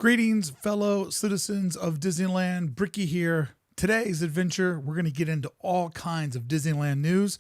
Greetings, fellow citizens of Disneyland. Brickey here. Today's adventure, we're going to get into all kinds of Disneyland news.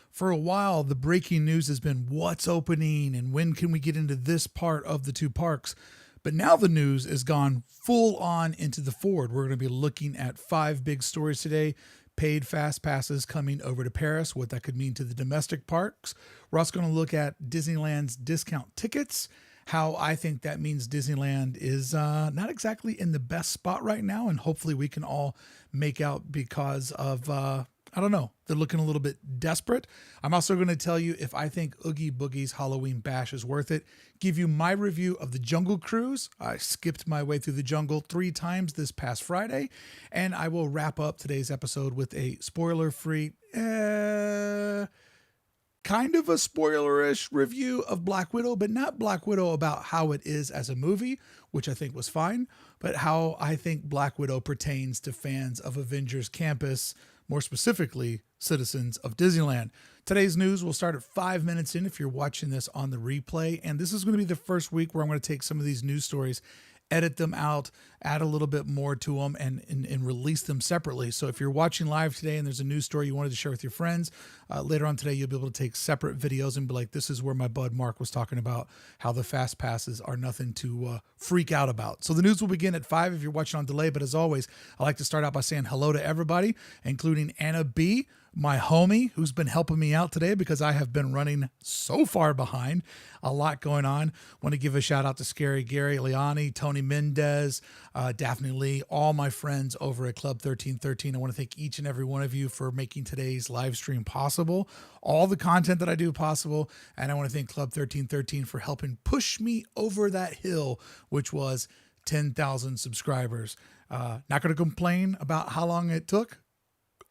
For a while, the breaking news has been what's opening and when can we get into this part of the two parks. But now the news has gone full on into the forward. We're going to be looking at 5 big stories today. Paid fast passes coming over to Paris, what that could mean to the domestic parks. We're also going to look at Disneyland's discount tickets, how I think that means Disneyland is not exactly in the best spot right now, and hopefully we can all make out because of, I don't know, they're looking a little bit desperate. I'm also going to tell you if I think Oogie Boogie's Halloween Bash is worth it, give you my review of the Jungle Cruise. I skipped my way through the jungle 3 times this past Friday, and I will wrap up today's episode with a spoiler-free, kind of a spoilerish review of Black Widow, but not Black Widow about how it is as a movie, which I think was fine, but how I think Black Widow pertains to fans of Avengers Campus, more specifically, citizens of Disneyland. Today's news will start at 5 minutes in if you're watching this on the replay, and this is going to be the first week where I'm going to take some of these news stories, edit them out, add a little bit more to them, and release them separately. So if you're watching live today and there's a news story you wanted to share with your friends, later on today you'll be able to take separate videos and be like, this is where my bud Mark was talking about how the fast passes are nothing to freak out about. So the news will begin at 5 if you're watching on delay, but as always, I like to start out by saying hello to everybody, including Anna B., my homie, who's been helping me out today because I have been running so far behind. A lot going on. Want to give a shout out to Scary Gary, Liani, Tony Mendez, Daphne Lee, all my friends over at Club 1313. I want to thank each and every one of you for making today's live stream possible, all the content that I do possible, and I want to thank Club 1313 for helping push me over that hill, which was 10,000 subscribers. Not going to complain about how long it took,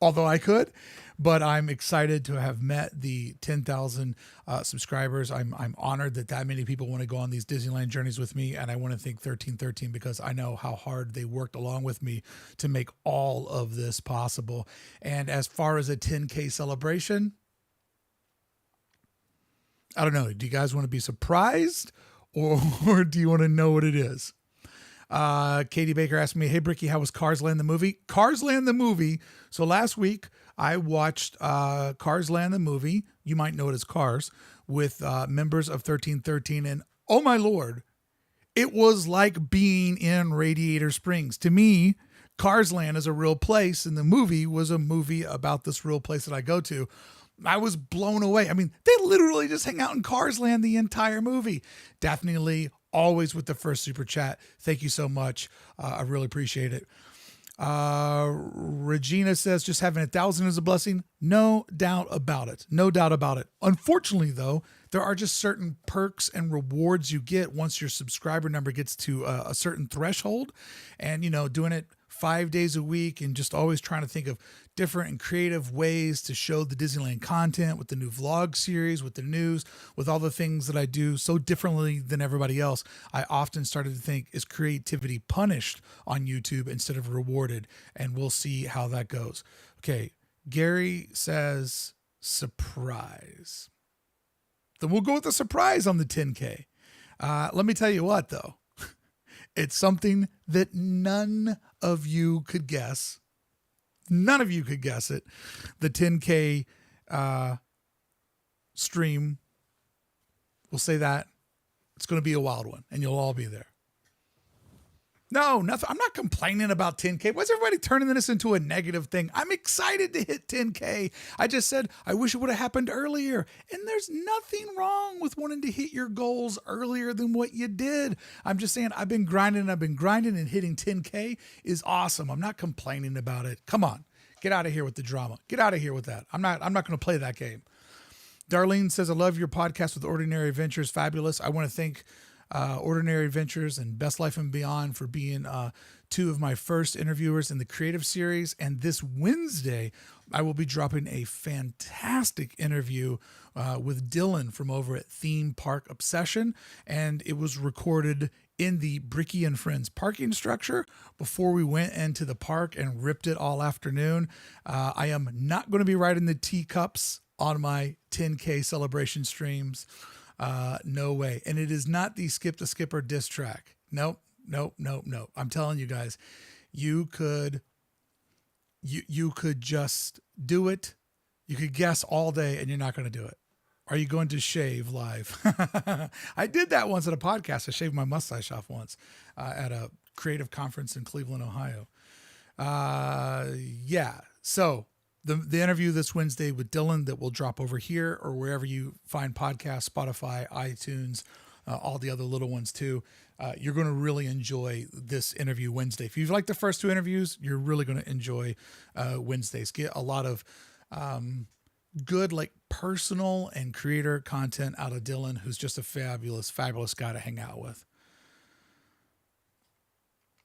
although I could, but I'm excited to have met the 10,000 subscribers. I'm honored that many people want to go on these Disneyland journeys with me, and I want to thank 1313 because I know how hard they worked along with me to make all of this possible. And as far as a 10K celebration, I don't know. Do you guys want to be surprised or do you want to know what it is? Katie Baker asked me, hey, Brickey, how was Cars Land the movie? Cars Land the movie. So last week I watched Cars Land the movie. You might know it as Cars with members of 1313. And oh my Lord, it was like being in Radiator Springs. To me, Cars Land is a real place. And the movie was a movie about this real place that I go to. I was blown away. I mean, they literally just hang out in Cars Land the entire movie. Daphne Lee, always with the first super chat. Thank you so much. I really appreciate it. Regina says, just having 1,000 is a blessing. No doubt about it. No doubt about it. Unfortunately, though, there are just certain perks and rewards you get once your subscriber number gets to a certain threshold. And, you know, doing it 5 days a week and just always trying to think of different and creative ways to show the Disneyland content with the new vlog series, with the news, with all the things that I do so differently than everybody else. I often started to think, is creativity punished on YouTube instead of rewarded? And we'll see how that goes. Okay. Gary says surprise. Then we'll go with the surprise on the 10K. Let me tell you what though. It's something that none of you could guess. None of you could guess it. The 10K stream, we'll say that. It's going to be a wild one, and you'll all be there. No, nothing. I'm not complaining about 10K. Why's everybody turning this into a negative thing? I'm excited to hit 10K. I just said, I wish it would have happened earlier. And there's nothing wrong with wanting to hit your goals earlier than what you did. I'm just saying, I've been grinding and hitting 10K is awesome. I'm not complaining about it. Come on, get out of here with the drama. Get out of here with that. I'm not going to play that game. Darlene says, I love your podcast with Ordinary Adventures. Fabulous. I want to thank Ordinary Adventures and Best Life and Beyond for being 2 of my first interviewers in the creative series. And this Wednesday, I will be dropping a fantastic interview with Dylan from over at Theme Park Obsession. And it was recorded in the Brickey and Friends parking structure before we went into the park and ripped it all afternoon. I am not going to be riding the teacups on my 10K celebration streams. No way. And it is not the Skip the Skipper diss track. Nope. nope. I'm telling you guys, you could just do it. You could guess all day and you're not going to do it. Are you going to shave live? I did that once at a podcast. I shaved my mustache off once at a creative conference in Cleveland, Ohio. Yeah. So the interview this Wednesday with Dylan that will drop over here or wherever you find podcasts, Spotify, iTunes, all the other little ones too. You're going to really enjoy this interview Wednesday. If you've liked the first two interviews, you're really going to enjoy Wednesdays. Get a lot of good, like personal and creator content out of Dylan, who's just a fabulous guy to hang out with.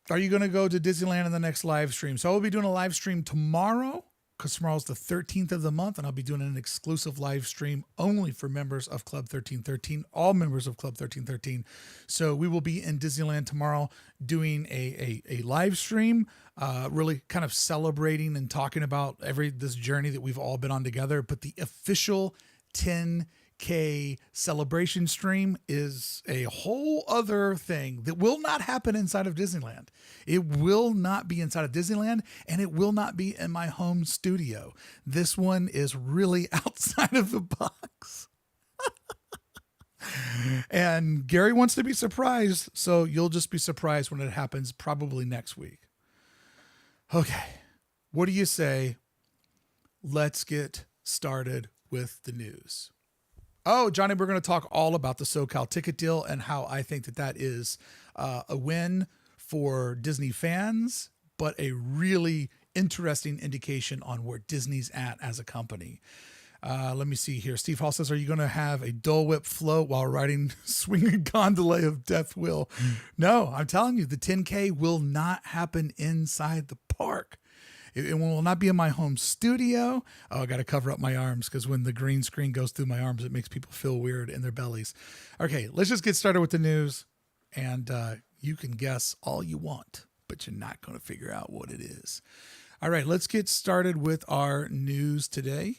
Are you going to go to Disneyland in the next live stream? So I will be doing a live stream tomorrow because tomorrow's the 13th of the month, and I'll be doing an exclusive live stream only for members of Club 1313, all members of Club 1313. So we will be in Disneyland tomorrow doing a live stream, really kind of celebrating and talking about this journey that we've all been on together. But the official 10K celebration stream is a whole other thing that will not happen inside of Disneyland. It will not be inside of Disneyland, and it will not be in my home studio. This one is really outside of the box. And Gary wants to be surprised, so you'll just be surprised when it happens probably next week. Okay, what do you say? Let's get started with the news. Oh, Johnny, we're going to talk all about the SoCal ticket deal and how I think that is a win for Disney fans, but a really interesting indication on where Disney's at as a company. Let me see here. Steve Hall says, are you going to have a Dole Whip float while riding swinging gondola of Death Wheel? No, I'm telling you, the 10K will not happen inside the park. It will not be in my home studio. Oh, I got to cover up my arms because when the green screen goes through my arms, it makes people feel weird in their bellies. Okay, let's just get started with the news. And you can guess all you want, but you're not going to figure out what it is. All right, let's get started with our news today.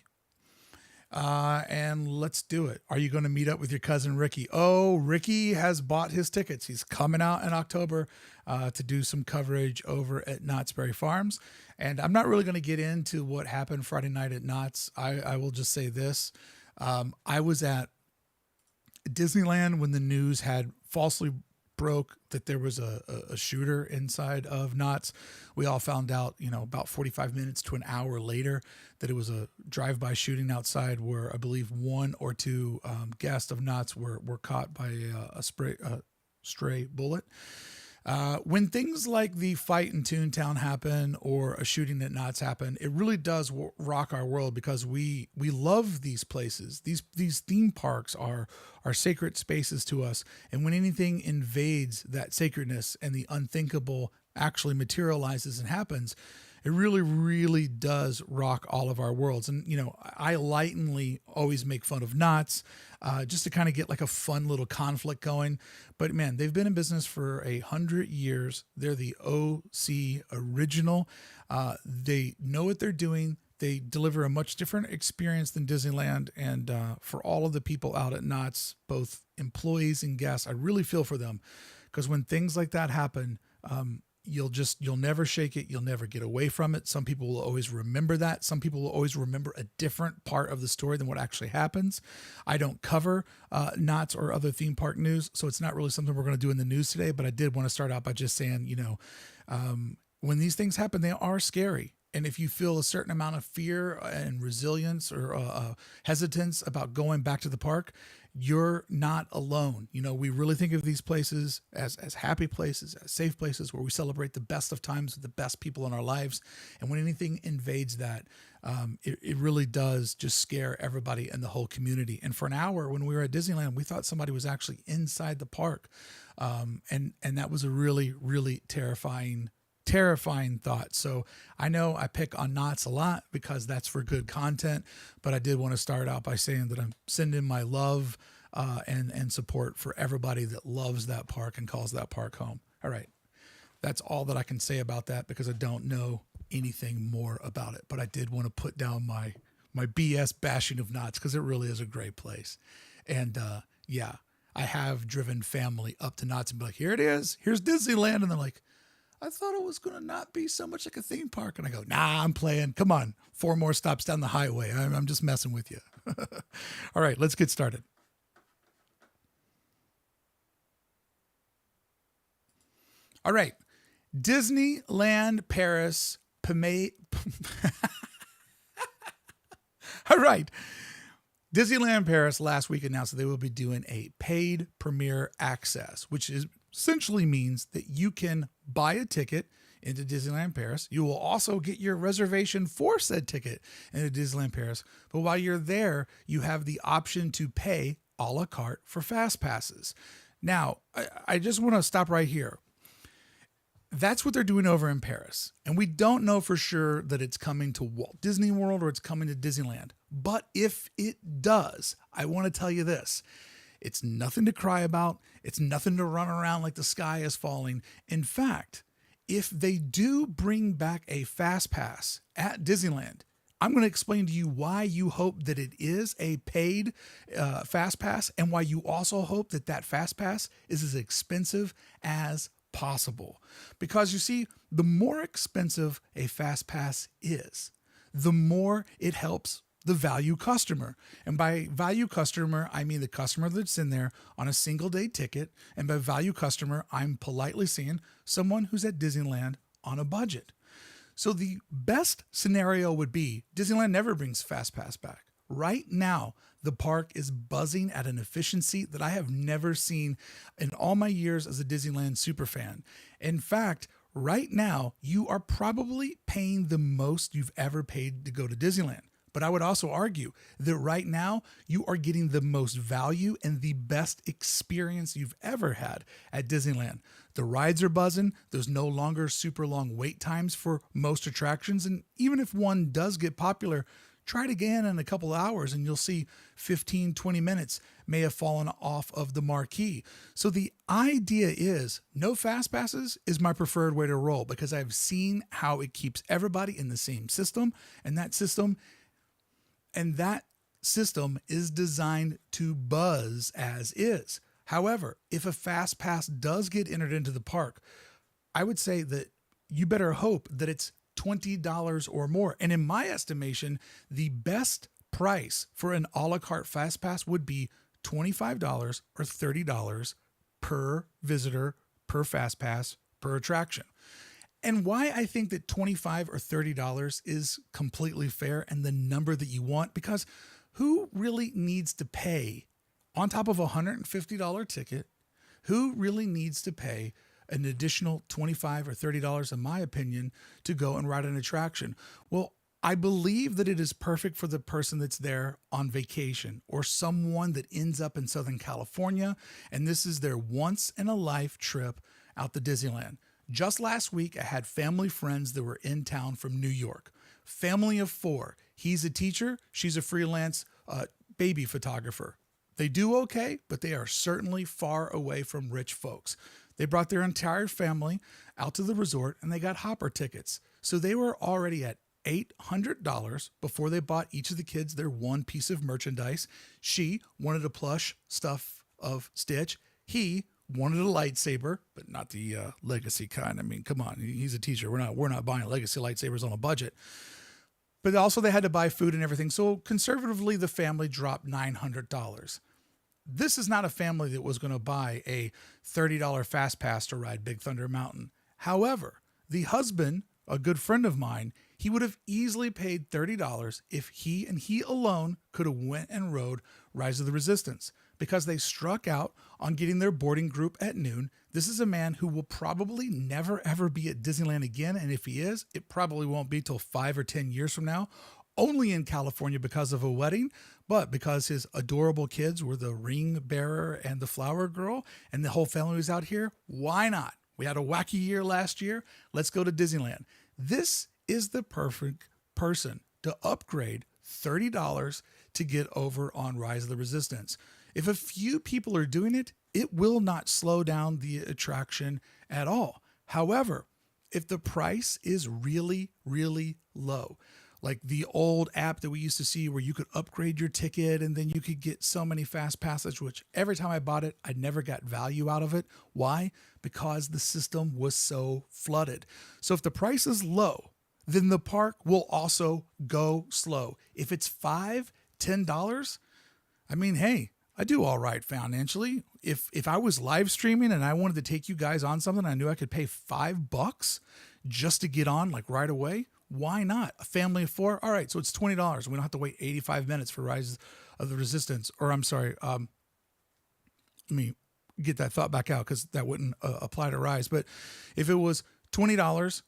And let's do it. Are you going to meet up with your cousin Ricky? Oh, Ricky has bought his tickets. He's coming out in October to do some coverage over at Knott's Berry Farms. And I'm not really going to get into what happened Friday night at Knott's. I will just say this. I was at Disneyland when the news had falsely broke that there was a shooter inside of Knott's. We all found out, about 45 minutes to an hour later that it was a drive-by shooting outside where I believe one or two guests of Knott's were caught by a stray bullet. When things like the fight in Toontown happen or a shooting at Knott's happen, it really does rock our world because we love these places. These theme parks are sacred spaces to us. And when anything invades that sacredness and the unthinkable actually materializes and happens, it really, really does rock all of our worlds. And, I lightly always make fun of Knott's just to kind of get like a fun little conflict going. But man, they've been in business for 100 years. They're the OC original. They know what they're doing. They deliver a much different experience than Disneyland. And for all of the people out at Knott's, both employees and guests, I really feel for them because when things like that happen, you'll never shake it. You'll never get away from it. Some people will always remember that. Some people will always remember a different part of the story than what actually happens. I don't cover Knott's or other theme park news, so it's not really something we're going to do in the news today, but I did want to start out by just saying, when these things happen, they are scary. And if you feel a certain amount of fear and resilience or hesitance about going back to the park, you're not alone. We really think of these places as happy places, as safe places where we celebrate the best of times with the best people in our lives. And when anything invades that, it really does just scare everybody in the whole community. And for an hour when we were at Disneyland, we thought somebody was actually inside the park. And that was a really, really terrifying thought. So I know I pick on Knott's a lot because that's for good content, but I did want to start out by saying that I'm sending my love and support for everybody that loves that park and calls that park home. All right. That's all that I can say about that because I don't know anything more about it, but I did want to put down my BS bashing of Knott's because it really is a great place. And yeah, I have driven family up to Knott's and be like, here it is. Here's Disneyland. And they're like, I thought it was going to not be so much like a theme park. And I go, nah, I'm playing. Come on. 4 more stops down the highway. I'm just messing with you. All right, let's get started. All right. Disneyland Paris. All right. Disneyland Paris last week announced that they will be doing a paid premiere access, which essentially means that you can buy a ticket into Disneyland Paris. You will also get your reservation for said ticket into Disneyland Paris. But while you're there, you have the option to pay a la carte for fast passes. Now, I just want to stop right here. That's what they're doing over in Paris. And we don't know for sure that it's coming to Walt Disney World or it's coming to Disneyland. But if it does, I want to tell you this. It's nothing to cry about. It's nothing to run around like the sky is falling. In fact, if they do bring back a fast pass at Disneyland, I'm going to explain to you why you hope that it is a paid fast pass and why you also hope that that fast pass is as expensive as possible. Because you see, the more expensive a fast pass is, the more it helps the value customer. And by value customer, I mean the customer that's in there on a single day ticket. And by value customer, I'm politely saying someone who's at Disneyland on a budget. So the best scenario would be Disneyland never brings fast pass back. Right now, the park is buzzing at an efficiency that I have never seen in all my years as a Disneyland superfan. In fact, right now, you are probably paying the most you've ever paid to go to Disneyland. But I would also argue that right now, you are getting the most value and the best experience you've ever had at Disneyland. The rides are buzzing. There's no longer super long wait times for most attractions. And even if one does get popular, try it again in a couple of hours and you'll see 15, 20 minutes may have fallen off of the marquee. So the idea is no fast passes is my preferred way to roll because I've seen how it keeps everybody in the same system. And that system is designed to buzz as is. However, if a fast pass does get entered into the park, I would say that you better hope that it's $20 or more. And in my estimation, the best price for an a la carte fast pass would be $25 or $30 per visitor, per fast pass, per attraction. And why I think that $25 or $30 is completely fair and the number that you want, because who really needs to pay on top of a $150 ticket? Who really needs to pay an additional $25 or $30, in my opinion, to go and ride an attraction? Well, I believe that it is perfect for the person that's there on vacation or someone that ends up in Southern California, and this is their once-in-a-life trip out to Disneyland. Just last week, I had family friends that were in town from New York. Family of 4. He's a teacher. She's a freelance baby photographer. They do okay, but they are certainly far away from rich folks. They brought their entire family out to the resort and they got hopper tickets. So they were already at $800 before they bought each of the kids their one piece of merchandise. She wanted a plush stuff of Stitch. He wanted a lightsaber, but not the legacy kind. I mean, come on, he's a teacher. We're not buying legacy lightsabers on a budget. But also they had to buy food and everything. So conservatively, the family dropped $900. This is not a family that was going to buy a $30 fast pass to ride Big Thunder Mountain. However, the husband, a good friend of mine, he would have easily paid $30 if he and he alone could have went and rode Rise of the Resistance, because they struck out on getting their boarding group at noon. This is a man who will probably never, ever be at Disneyland again. And if he is, it probably won't be till 5 or 10 years from now, only in California because of a wedding, but because his adorable kids were the ring bearer and the flower girl, and the whole family was out here. Why not? We had a wacky year last year. Let's go to Disneyland. This is the perfect person to upgrade $30 to get over on Rise of the Resistance. If a few people are doing it, it will not slow down the attraction at all. However, if the price is really, really low, like the old app that we used to see where you could upgrade your ticket and then you could get so many fast passes, which every time I bought it, I never got value out of it. Why? Because the system was so flooded. So if the price is low, then the park will also go slow. If it's $5, $10, I mean, hey, I do all right financially. If I was live streaming and I wanted to take you guys on something, I knew I could pay $5 just to get on like right away. Why not? A family of four. All right. So it's $20. We don't have to wait 85 minutes for Rise of the Resistance. Or I'm sorry. Let me get that thought back out because that wouldn't apply to Rise. But if it was $20,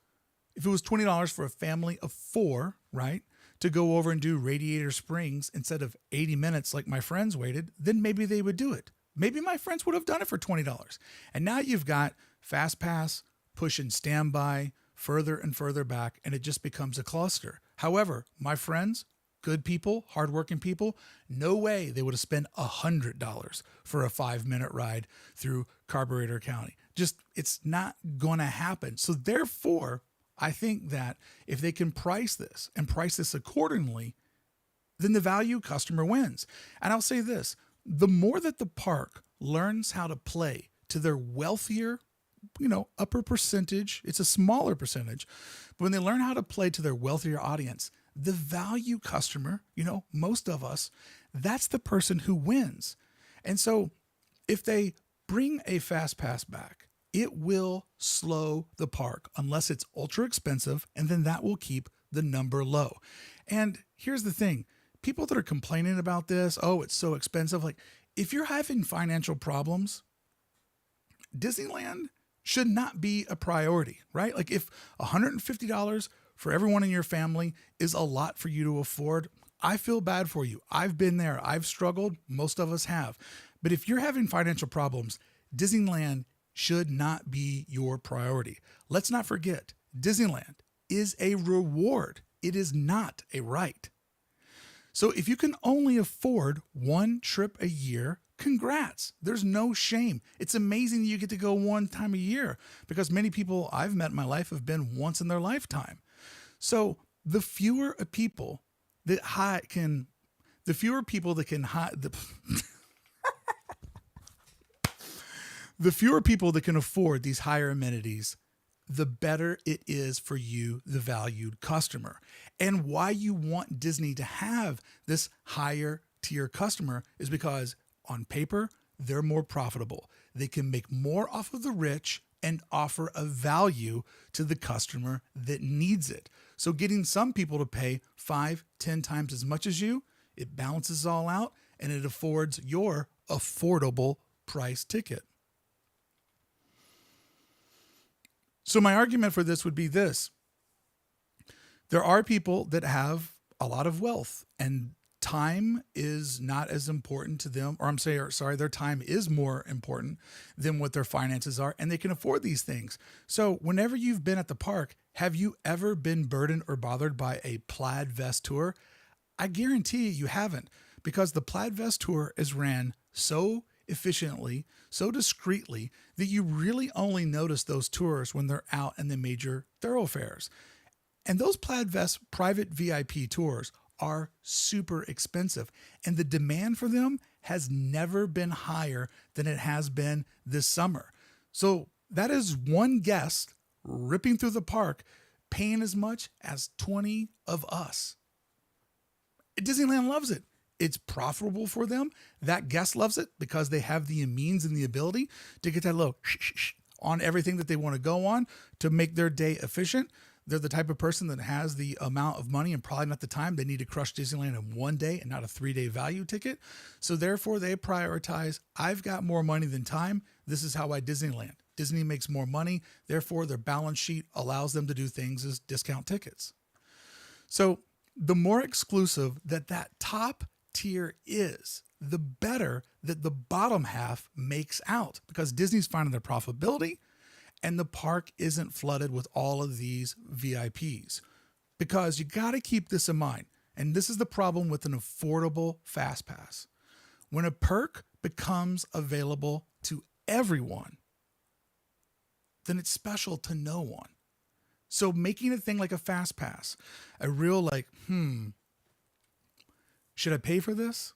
for a family of four, right, to go over and do Radiator Springs instead of 80 minutes like my friends waited, then maybe they would do it. Maybe my friends would have done it for $20. And now you've got Fast Pass pushing standby further and further back, and it just becomes a cluster. However, my friends, good people, hardworking people, no way they would have spent $100 for a 5-minute ride through Carburetor County. Just, it's not going to happen. So therefore, I think that if they can price this and price this accordingly, then the value customer wins. And I'll say this, the more that the park learns how to play to their wealthier, upper percentage, it's a smaller percentage, but when they learn how to play to their wealthier audience, the value customer, most of us, that's the person who wins. And so if they bring a fast pass back, it will slow the park unless it's ultra expensive, and then that will keep the number low. And here's the thing, people that are complaining about this, oh, it's so expensive. Like, if you're having financial problems, Disneyland should not be a priority, right? Like, if $150 for everyone in your family is a lot for you to afford, I feel bad for you. I've been there. I've struggled. Most of us have. But if you're having financial problems, Disneyland should not be your priority. Let's not forget, Disneyland is a reward. It is not a right. So if you can only afford one trip a year, congrats. There's no shame. It's amazing you get to go one time a year, because many people I've met in my life have been once in their lifetime. So the fewer people that can the fewer people that can afford these higher amenities, the better it is for you, the valued customer. And why you want Disney to have this higher tier customer is because on paper, they're more profitable. They can make more off of the rich and offer a value to the customer that needs it. So getting some people to pay 5-10 times as much as you, it balances all out and it affords your affordable price ticket. So my argument for this would be this. There are people that have a lot of wealth and time is not as important to them, or their time is more important than what their finances are, and they can afford these things. So whenever you've been at the park, have you ever been burdened or bothered by a plaid vest tour? I guarantee you haven't, because the plaid vest tour is ran so efficiently, so discreetly, that you really only notice those tours when they're out in the major thoroughfares. And those plaid vest private VIP tours are super expensive, and the demand for them has never been higher than it has been this summer. So that is one guest ripping through the park paying as much as 20 of us. Disneyland loves it. It's profitable for them. That guest loves it because they have the means and the ability to get that little on everything that they want to go on to make their day efficient. They're the type of person that has the amount of money and probably not the time. They need to crush Disneyland in one day and not a 3-day value ticket. So therefore they prioritize, I've got more money than time. This is how I Disneyland. Disney makes more money. Therefore their balance sheet allows them to do things as discount tickets. So the more exclusive that top tier is, the better that the bottom half makes out, because Disney's finding their profitability and the park isn't flooded with all of these VIPs. Because you got to keep this in mind. And this is the problem with an affordable fast pass. When a perk becomes available to everyone, then it's special to no one. So making a thing like a fast pass, a real like, should I pay for this?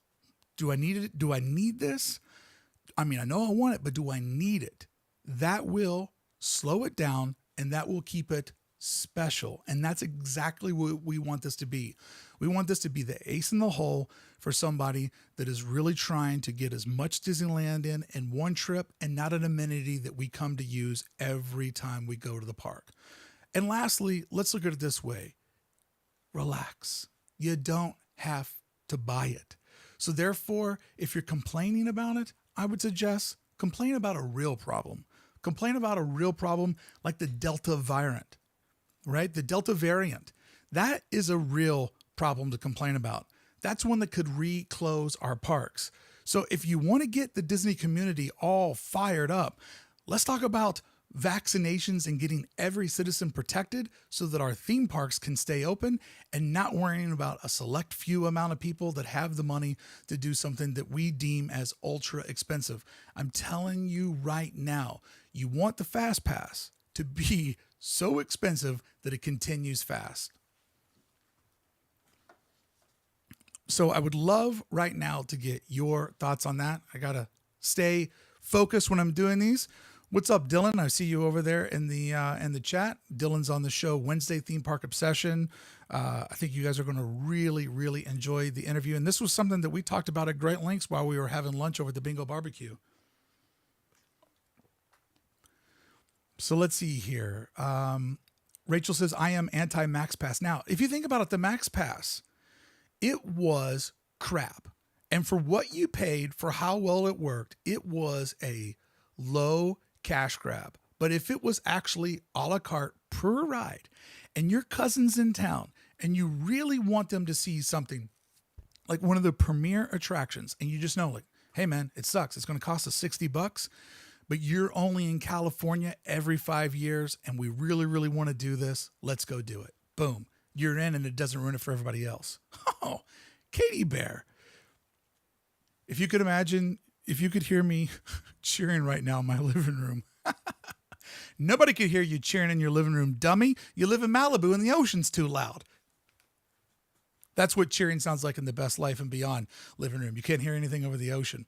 Do I need it? Do I need this? I mean, I know I want it, but do I need it? That will slow it down and that will keep it special. And that's exactly what we want this to be. We want this to be the ace in the hole for somebody that is really trying to get as much Disneyland in one trip and not an amenity that we come to use every time we go to the park. And lastly, let's look at it this way. Relax. You don't have to buy it. So therefore, if you're complaining about it, I would suggest complain about a real problem. Complain about a real problem like the Delta variant, right? The Delta variant. That is a real problem to complain about. That's one that could reclose our parks. So if you want to get the Disney community all fired up, let's talk about vaccinations and getting every citizen protected so that our theme parks can stay open and not worrying about a select few amount of people that have the money to do something that we deem as ultra expensive. I'm telling you right now, you want the fast pass to be so expensive that it continues fast. So I would love right now to get your thoughts on that. I got to stay focused when I'm doing these. What's up, Dylan? I see you over there in the chat. Dylan's on the show Wednesday, Theme Park Obsession. I think you guys are going to really, really enjoy the interview. And this was something that we talked about at great lengths while we were having lunch over at the Bingo Barbecue. So let's see here. Rachel says, I am anti-Max Pass. Now, if you think about it, the Max Pass, it was crap. And for what you paid, for how well it worked, it was a low cash grab. But if it was actually a la carte per ride and your cousin's in town and you really want them to see something like one of the premier attractions and you just know like, hey man, it sucks. It's going to cost us $60, but you're only in California every 5 years and we really, really want to do this. Let's go do it. Boom. You're in and it doesn't ruin it for everybody else. Oh, Katie Bear. If you could imagine, if you could hear me cheering right now in my living room, nobody could hear you cheering in your living room, dummy. You live in Malibu and the ocean's too loud. That's what cheering sounds like in the Best Life and Beyond living room. You can't hear anything over the ocean.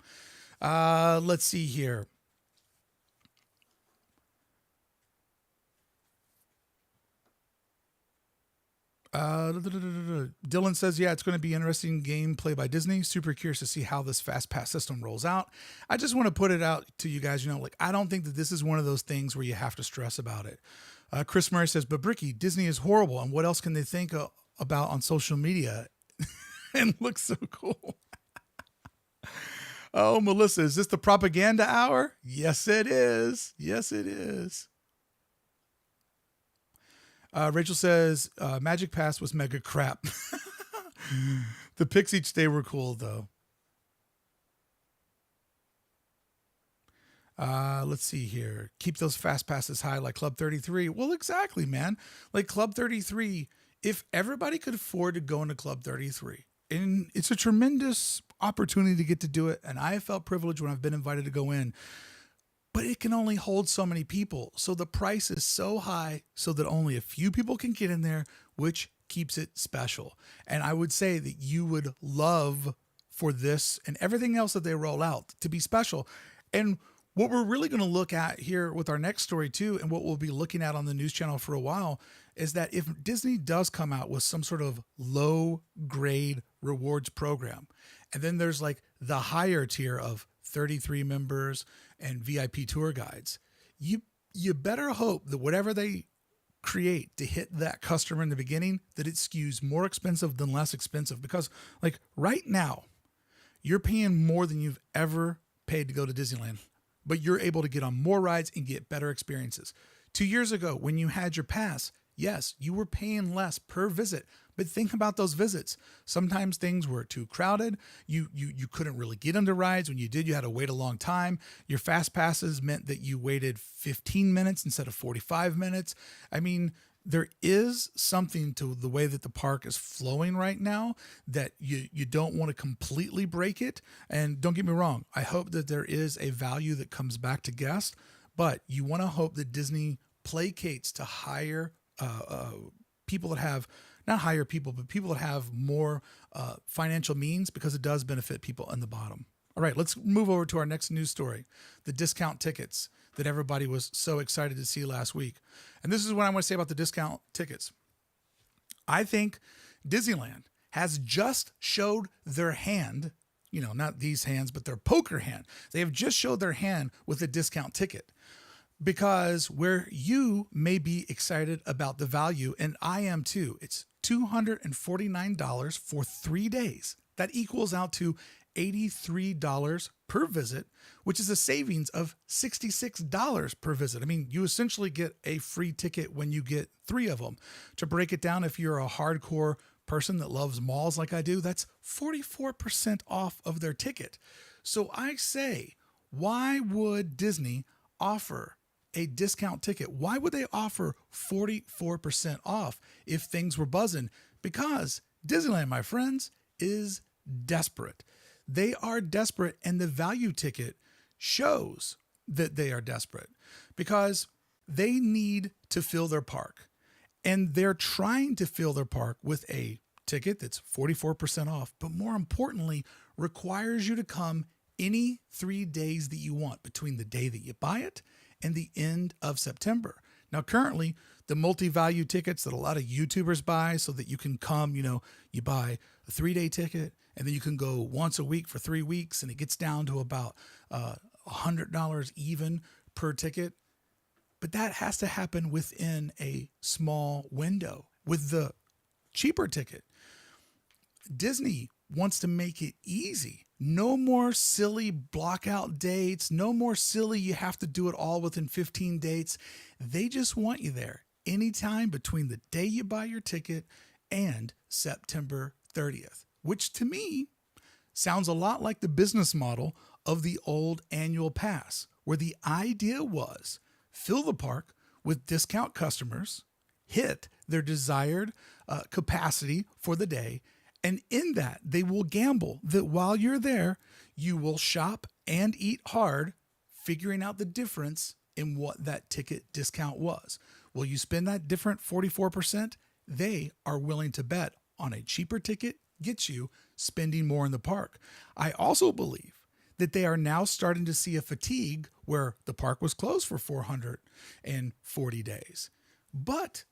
Let's see here. Dylan says, yeah, it's going to be interesting gameplay by Disney. Super curious to see how this fast pass system rolls out. I just want to put it out to you guys, like, I don't think that this is one of those things where you have to stress about it. Chris Murray says, but Brickey, Disney is horrible. And what else can they think about on social media? And looks so cool. Oh, Melissa, is this the propaganda hour? Yes, it is. Yes, it is. Rachel says, Magic Pass was mega crap. The pics each day were cool, though. Let's see here. Keep those fast passes high like Club 33. Well, exactly, man. Like Club 33, if everybody could afford to go into Club 33, and it's a tremendous opportunity to get to do it, and I have felt privileged when I've been invited to go in, but it can only hold so many people. So the price is so high so that only a few people can get in there, which keeps it special. And I would say that you would love for this and everything else that they roll out to be special. And what we're really going to look at here with our next story too, and what we'll be looking at on the news channel for a while, is that if Disney does come out with some sort of low grade rewards program, and then there's like the higher tier of 33 members and VIP tour guides, you better hope that whatever they create to hit that customer in the beginning, that it skews more expensive than less expensive. Because like right now, you're paying more than you've ever paid to go to Disneyland, but you're able to get on more rides and get better experiences. 2 years ago, when you had your pass, yes, you were paying less per visit, but think about those visits. Sometimes things were too crowded. You couldn't really get into rides. When you did, you had to wait a long time. Your fast passes meant that you waited 15 minutes instead of 45 minutes. I mean, there is something to the way that the park is flowing right now that you don't want to completely break it. And don't get me wrong, I hope that there is a value that comes back to guests, but you want to hope that Disney placates to higher people that have not higher people, but people that have more financial means, because it does benefit people in the bottom. All right, let's move over to our next news story, the discount tickets that everybody was so excited to see last week. And this is what I want to say about the discount tickets. I think Disneyland has just showed their hand, not these hands, but their poker hand. They have just showed their hand with a discount ticket. Because where you may be excited about the value, and I am too, it's $249 for 3 days. That equals out to $83 per visit, which is a savings of $66 per visit. I mean, you essentially get a free ticket when you get 3 of them. To break it down, if you're a hardcore person that loves malls like I do, that's 44% off of their ticket. So I say, why would Disney offer a discount ticket? Why would they offer 44% off if things were buzzing? Because Disneyland, my friends, is desperate. They are desperate, and the value ticket shows that they are desperate because they need to fill their park. And they're trying to fill their park with a ticket that's 44% off, but more importantly, requires you to come any 3 days that you want between the day that you buy it and the end of September. Now, currently, the multi-value tickets that a lot of YouTubers buy so that you can come, you buy a 3-day ticket and then you can go once a week for 3 weeks, and it gets down to about $100 even per ticket. But that has to happen within a small window. With the cheaper ticket, Disney wants to make it easy. No more silly block out dates. No more silly, you have to do it all within 15 dates. They just want you there anytime between the day you buy your ticket and September 30th, which to me sounds a lot like the business model of the old annual pass, where the idea was fill the park with discount customers, hit their desired capacity for the day, and in that, they will gamble that while you're there, you will shop and eat hard, figuring out the difference in what that ticket discount was. Will you spend that different 44%? They are willing to bet on a cheaper ticket gets you spending more in the park. I also believe that they are now starting to see a fatigue where the park was closed for 440 days. But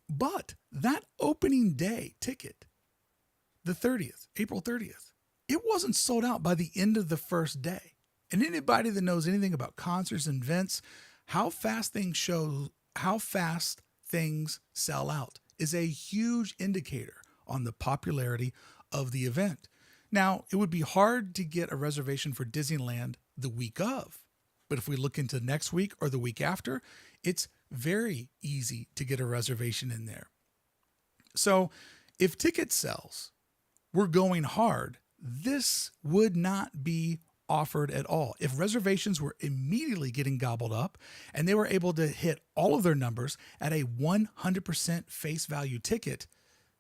that opening day ticket, the 30th, April 30th, it wasn't sold out by the end of the first day. And anybody that knows anything about concerts and events, how fast things sell out is a huge indicator on the popularity of the event. Now, it would be hard to get a reservation for Disneyland the week of, but if we look into next week or the week after, it's very easy to get a reservation in there. So if ticket sales were going hard, this would not be offered at all. If reservations were immediately getting gobbled up and they were able to hit all of their numbers at a 100% face value ticket,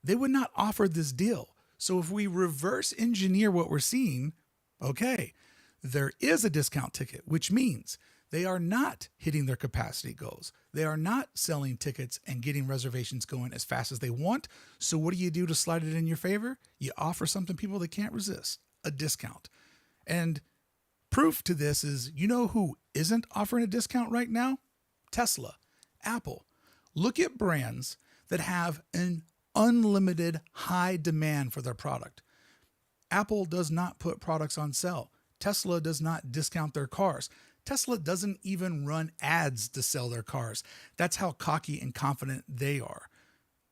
they would not offer this deal. So if we reverse engineer what we're seeing, okay, there is a discount ticket, which means they are not hitting their capacity goals. They are not selling tickets and getting reservations going as fast as they want. So what do you do to slide it in your favor? You offer something people that can't resist, a discount. And proof to this is, who isn't offering a discount right now? Tesla, Apple. Look at brands that have an unlimited high demand for their product. Apple does not put products on sale. Tesla does not discount their cars. Tesla doesn't even run ads to sell their cars. That's how cocky and confident they are.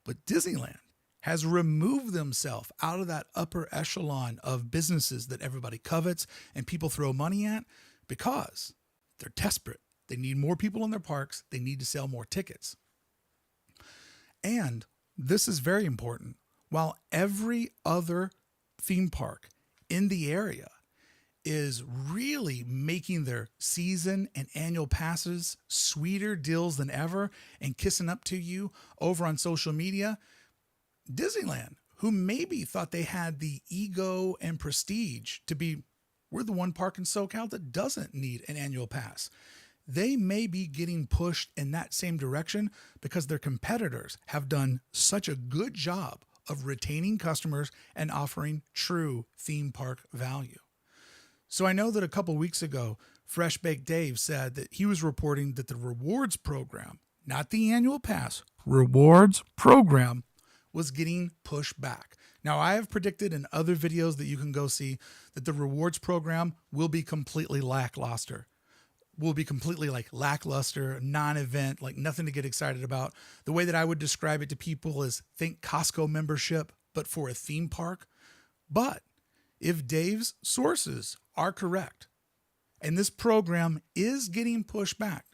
But Disneyland has removed themselves out of that upper echelon of businesses that everybody covets and people throw money at because they're desperate. They need more people in their parks. They need to sell more tickets. And this is very important. While every other theme park in the area is really making their season and annual passes sweeter deals than ever and kissing up to you over on social media, Disneyland, who maybe thought they had the ego and prestige to be, we're the one park in SoCal that doesn't need an annual pass. they may be getting pushed in that same direction because their competitors have done such a good job of retaining customers and offering true theme park value. So I know that a couple weeks ago, Fresh Baked Dave said that he was reporting that the rewards program, not the annual pass, rewards program, was getting pushed back. Now, I have predicted in other videos that you can go see that the rewards program will be completely lackluster. Will be completely like lackluster, non-event, like nothing to get excited about. The way that I would describe it to people is think Costco membership, but for a theme park. But if Dave's sources are correct, and this program is getting pushed back,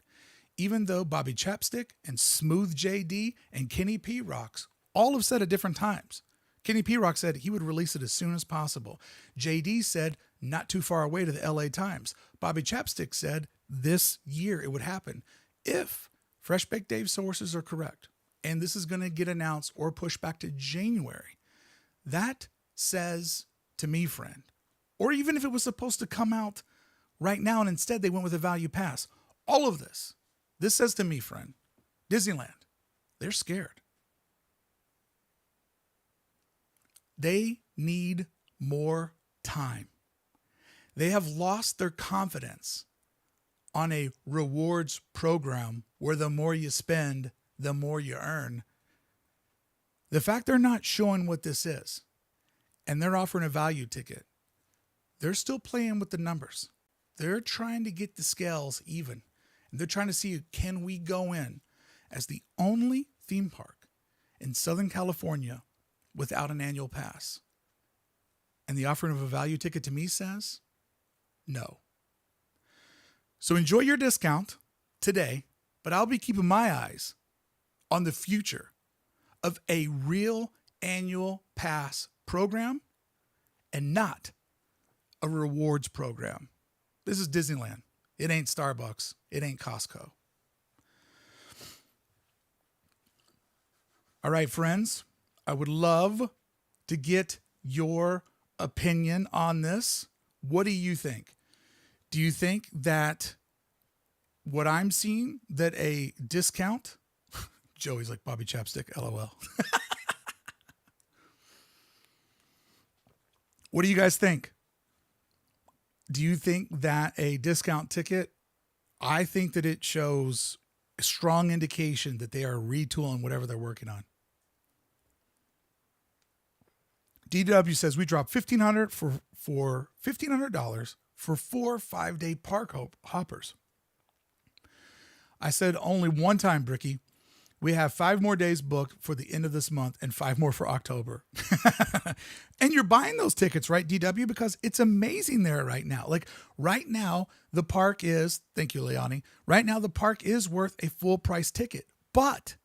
even though Bobby Chapstick and Smooth JD and Kenny P. Rocks all have said at different times. Kenny P. Rock said he would release it as soon as possible. JD said not too far away to the LA Times. Bobby Chapstick said this year it would happen if Fresh Baked Dave's sources are correct. And this is going to get announced or pushed back to January. That says to me, friend, or even if it was supposed to come out right now and instead they went with a value pass, all of this says to me, friend, Disneyland, they're scared. They need more time. They have lost their confidence on a rewards program where the more you spend, the more you earn. The fact they're not showing what this is and they're offering a value ticket, they're still playing with the numbers. They're trying to get the scales even. And they're trying to see, can we go in as the only theme park in Southern California without an annual pass? And the offering of a value ticket to me says no. So enjoy your discount today, but I'll be keeping my eyes on the future of a real annual pass program and not a rewards program. This is Disneyland. It ain't Starbucks. It ain't Costco. All right, friends, I would love to get your opinion on this. What do you think? Do you think that what I'm seeing, that a discount, Joey's like Bobby Chapstick, LOL. What do you guys think? Do you think that a discount ticket, I think that it shows a strong indication that they are retooling whatever they're working on. DW says we dropped $1,500 for $1,500 for 4 5-day park hoppers. I said only one time, Brickey. We have 5 more days booked for the end of this month and 5 more for October. And you're buying those tickets, right, DW? Because it's amazing there right now. Like right now, the park is, thank you, Leonie. Right now, the park is worth a full price ticket. But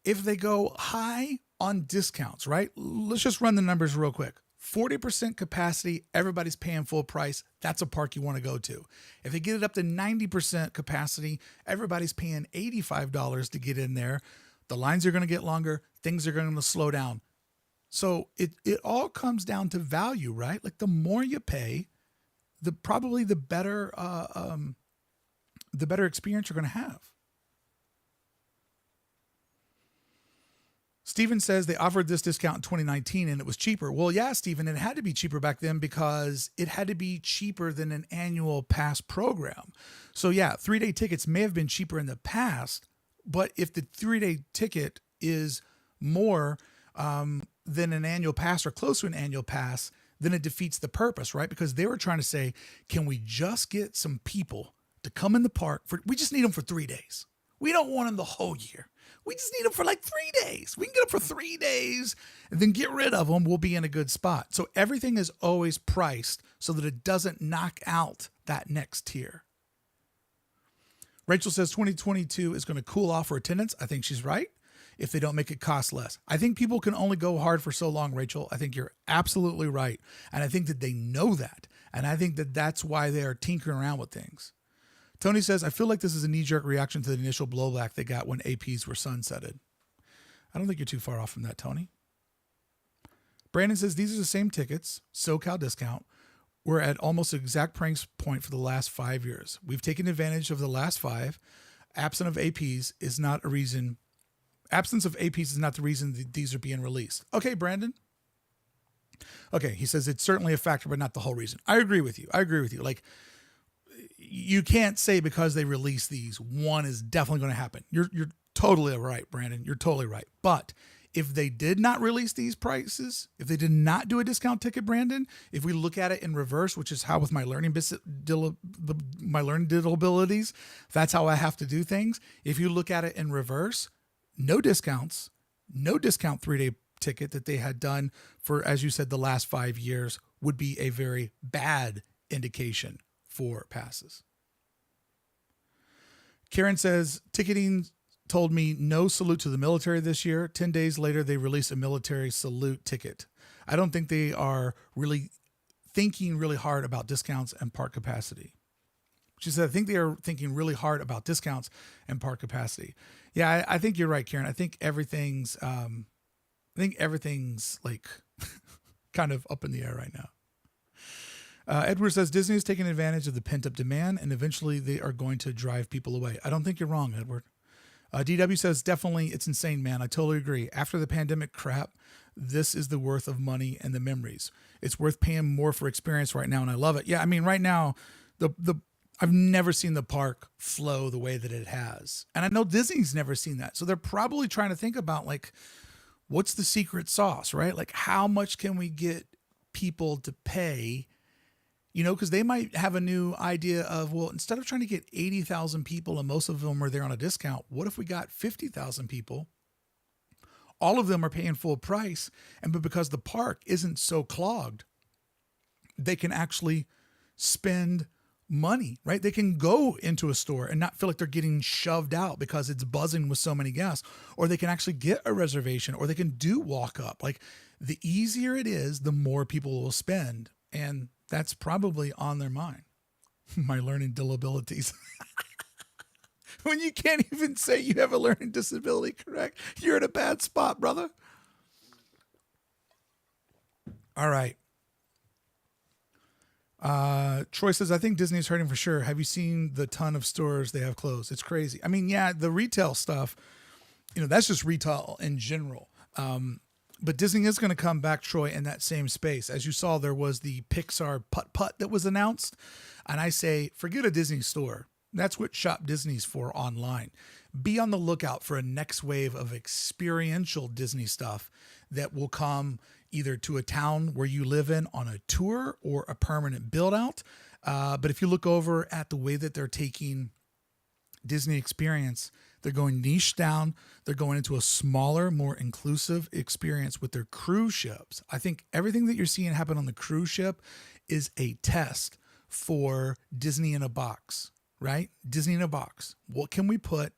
if they go high on discounts, right? Let's just run the numbers real quick. 40% capacity, everybody's paying full price. That's a park you want to go to. If they get it up to 90% capacity, everybody's paying $85 to get in there. The lines are going to get longer. Things are going to slow down. So it all comes down to value, right? Like the more you pay, the better experience you're going to have. Steven says they offered this discount in 2019 and it was cheaper. Well, yeah, Steven, it had to be cheaper back then because it had to be cheaper than an annual pass program. So yeah, 3-day tickets may have been cheaper in the past, but if the 3-day ticket is more than an annual pass or close to an annual pass, then it defeats the purpose, right? Because they were trying to say, can we just get some people to come in the park we just need them for 3 days. We don't want them the whole year. We just need them for like 3 days. We can get them for 3 days and then get rid of them. We'll be in a good spot. So everything is always priced so that it doesn't knock out that next tier. Rachel says 2022 is going to cool off for attendance. I think she's right. If they don't make it cost less. I think people can only go hard for so long, Rachel. I think you're absolutely right. And I think that they know that. And I think that that's why they are tinkering around with things. Tony says, I feel like this is a knee-jerk reaction to the initial blowback they got when APs were sunsetted. I don't think you're too far off from that, Tony. Brandon says, these are the same tickets, SoCal discount. We're at almost the exact price point for the last 5 years. We've taken advantage of the last 5. Absence of APs is not a reason. Absence of APs is not the reason that these are being released. Okay, Brandon. Okay, he says it's certainly a factor, but not the whole reason. I agree with you. Like, you can't say because they release these, one is definitely going to happen. You're totally right, Brandon. You're totally right. But if they did not release these prices, if they did not do a discount ticket, Brandon, if we look at it in reverse, which is how with my learning abilities, that's how I have to do things. If you look at it in reverse, no discounts, no discount 3-day ticket that they had done for, as you said, the last 5 years would be a very bad indication for passes. Karen says, ticketing told me no salute to the military this year. 10 days later, they released a military salute ticket. I don't think they are really thinking really hard about discounts and park capacity. She said, I think they are thinking really hard about discounts and park capacity. Yeah, I think you're right, Karen. I think everything's like kind of up in the air right now. Edward says Disney is taking advantage of the pent-up demand, and eventually they are going to drive people away. I don't think you're wrong, Edward. DW says, definitely, it's insane, man. I totally agree. After the pandemic crap, this is the worth of money and the memories. It's worth paying more for experience right now, and I love it. Yeah, I mean, right now, I've never seen the park flow the way that it has. And I know Disney's never seen that. So they're probably trying to think about, like, what's the secret sauce, right? Like, how much can we get people to pay? You know, because they might have a new idea of, well, instead of trying to get 80,000 people and most of them are there on a discount, what if we got 50,000 people? All of them are paying full price. But because the park isn't so clogged, they can actually spend money, right? They can go into a store and not feel like they're getting shoved out because it's buzzing with so many guests, or they can actually get a reservation, or they can do walk up. Like, the easier it is, the more people will spend. And that's probably on their mind. My learning disabilities. When you can't even say you have a learning disability, correct? You're in a bad spot, brother. All right. Troy says, I think Disney's hurting for sure. Have you seen the ton of stores they have closed? It's crazy. I mean, yeah, the retail stuff, you know, that's just retail in general. But Disney is going to come back, Troy, in that same space. As you saw, there was the Pixar putt-putt that was announced. And I say, forget a Disney store. That's what Shop Disney's for online. Be on the lookout for a next wave of experiential Disney stuff that will come either to a town where you live in on a tour or a permanent build-out. But if you look over at the way that they're taking Disney experience, they're going niche down. They're going into a smaller, more inclusive experience with their cruise ships. I think everything that you're seeing happen on the cruise ship is a test for Disney in a box, right? Disney in a box. What can we put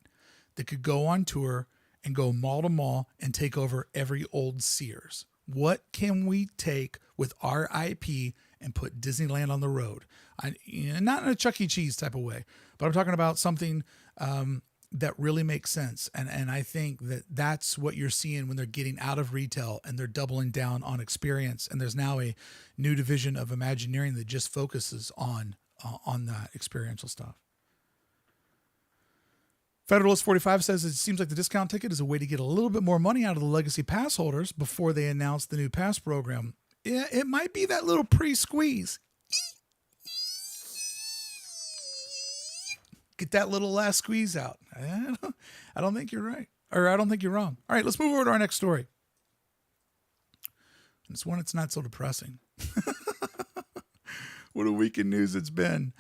that could go on tour and go mall to mall and take over every old Sears? What can we take with our IP and put Disneyland on the road? Not in a Chuck E. Cheese type of way, but I'm talking about something that really makes sense. And I think that that's what you're seeing when they're getting out of retail and they're doubling down on experience. And there's now a new division of Imagineering that just focuses on that experiential stuff. Federalist 45 says it seems like the discount ticket is a way to get a little bit more money out of the legacy pass holders before they announce the new pass program. Yeah, it might be that little pre-squeeze. Get that little last squeeze out. I don't think you're right. Or I don't think you're wrong. All right, let's move over to our next story. It's one that's not so depressing. What a week in news it's been.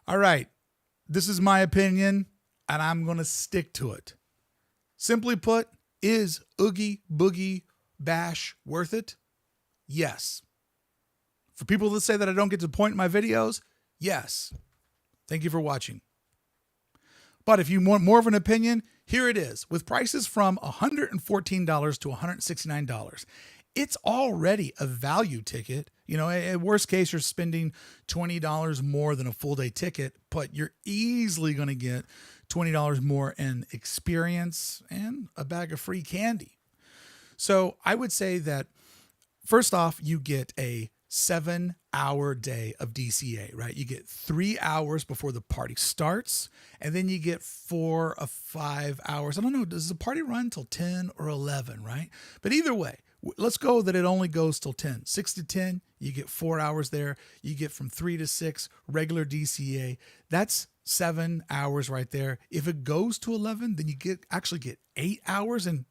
All right, this is my opinion, and I'm going to stick to it. Simply put, is Oogie Boogie Bash worth it? Yes. For people that say that I don't get to the point in my videos, yes. Thank you for watching. But if you want more of an opinion, here it is. With prices from $114 to $169, it's already a value ticket. You know, at worst case, you're spending $20 more than a full day ticket, but you're easily going to get $20 more in experience and a bag of free candy. So I would say that first off, you get a 7-hour day of DCA, right? You get 3 hours before the party starts, and then you get 4 or 5 hours. I don't know, does the party run till 10 or 11, right? But either way, let's go that it only goes till 10. 6 to 10, you get 4 hours there. You get from 3 to 6, regular DCA. That's 7 hours right there. If it goes to 11, then you actually get 8 hours, and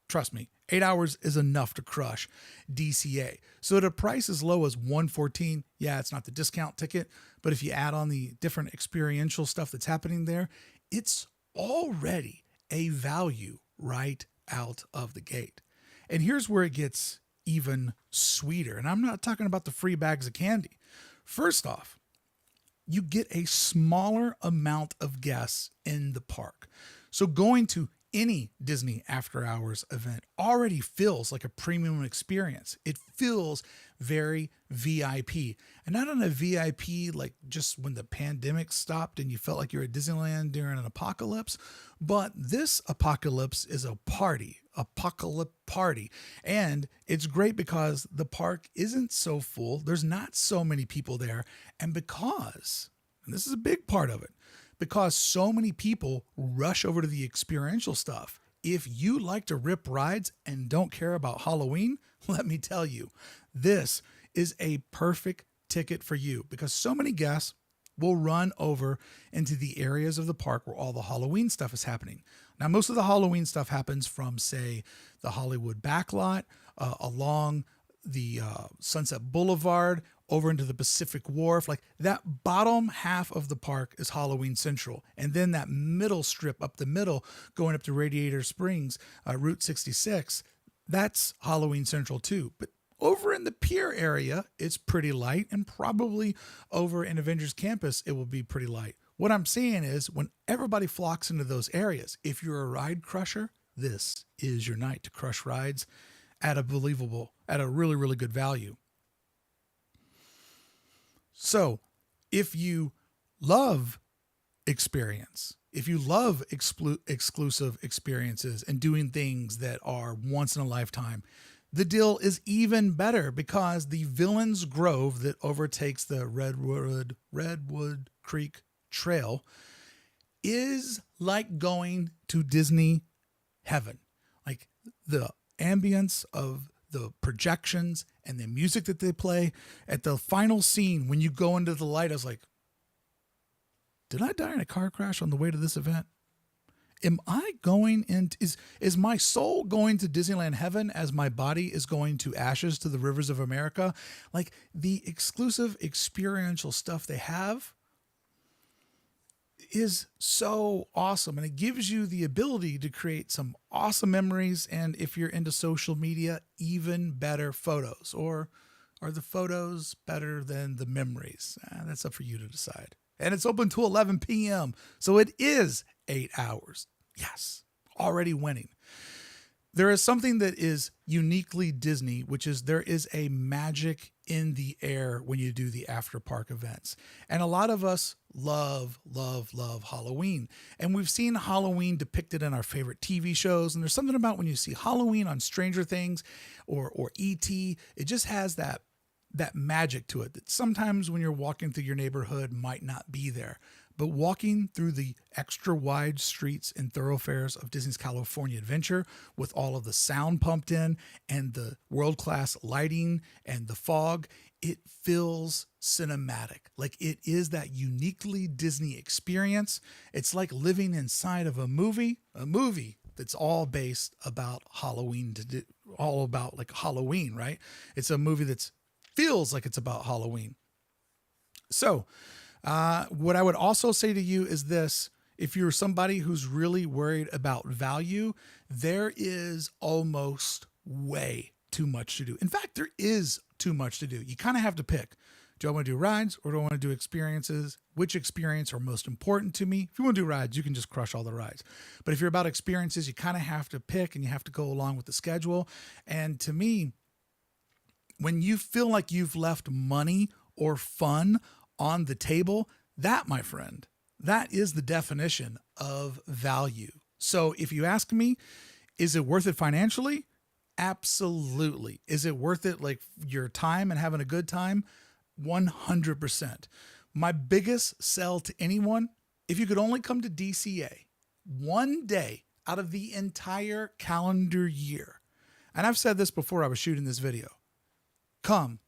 trust me, 8 hours is enough to crush DCA. So at a price as low as $114, yeah, it's not the discount ticket, but if you add on the different experiential stuff that's happening there, it's already a value right out of the gate. And here's where it gets even sweeter. And I'm not talking about the free bags of candy. First off, you get a smaller amount of guests in the park. So going to any Disney After Hours event already feels like a premium experience. It feels very VIP. And not on a VIP like just when the pandemic stopped and you felt like you're at Disneyland during an apocalypse, but this apocalypse is a party, apocalypse party. And it's great because the park isn't so full. There's not so many people there. And because, and this is a big part of it, because so many people rush over to the experiential stuff. If you like to rip rides and don't care about Halloween, let me tell you, this is a perfect ticket for you because so many guests will run over into the areas of the park where all the Halloween stuff is happening. Now, most of the Halloween stuff happens from, say, the Hollywood backlot, along the Sunset Boulevard, over into the Pacific Wharf. Like that bottom half of the park is Halloween Central. And then that middle strip up the middle going up to Radiator Springs, Route 66, that's Halloween Central too. But over in the pier area, it's pretty light. And probably over in Avengers Campus, it will be pretty light. What I'm saying is when everybody flocks into those areas, if you're a ride crusher, this is your night to crush rides at a really, really good value. So if you love experience, if you love exclusive experiences and doing things that are once in a lifetime, the deal is even better because the Villains Grove that overtakes the Redwood Creek Trail is like going to Disney heaven. Like the ambience of the projections and the music that they play at the final scene when you go into the light. I was like, did I die in a car crash on the way to this event? Am I going into, is my soul going to Disneyland heaven as my body is going to ashes to the rivers of America? Like the exclusive experiential stuff they have is so awesome, and it gives you the ability to create some awesome memories, and if you're into social media, even better photos. Or are the photos better than the memories? That's up for you to decide. And it's open till 11 p.m. So it is 8 hours. Yes, already winning. There is something that is uniquely Disney, which is there is a magic in the air when you do the after park events. And a lot of us love Halloween. And we've seen Halloween depicted in our favorite TV shows. And there's something about when you see Halloween on Stranger Things or E.T., it just has that magic to it that sometimes when you're walking through your neighborhood might not be there. But walking through the extra wide streets and thoroughfares of Disney's California Adventure with all of the sound pumped in and the world-class lighting and the fog, it feels cinematic. Like it is that uniquely Disney experience. It's like living inside of a movie that's all based about Halloween, all about like Halloween, right? It's a movie that feels like it's about Halloween. So, what I would also say to you is this: if you're somebody who's really worried about value, there is almost way too much to do. In fact, there is too much to do. You kind of have to pick. Do I want to do rides or do I want to do experiences? Which experience are most important to me? If you want to do rides, you can just crush all the rides. But if you're about experiences, you kind of have to pick and you have to go along with the schedule. And to me, when you feel like you've left money or fun on the table, that, my friend, that is the definition of value. So if you ask me, is it worth it financially? Absolutely. Is it worth it? Like your time and having a good time? 100%. My biggest sell to anyone, if you could only come to DCA one day out of the entire calendar year, and I've said this before I was shooting this video, come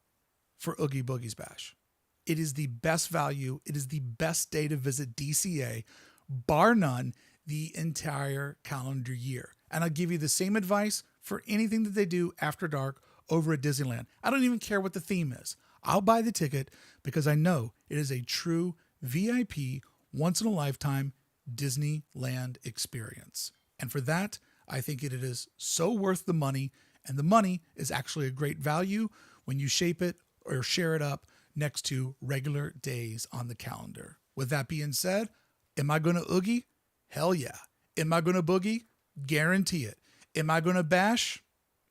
for Oogie Boogie's Bash. It is the best value. It is the best day to visit DCA, bar none, the entire calendar year. And I'll give you the same advice for anything that they do after dark over at Disneyland. I don't even care what the theme is. I'll buy the ticket because I know it is a true VIP, once in a lifetime Disneyland experience. And for that, I think it is so worth the money. And the money is actually a great value when you shape it or share it up next to regular days on the calendar. With that being said, am I going to Oogie? Hell yeah. Am I going to Boogie? Guarantee it. Am I going to Bash?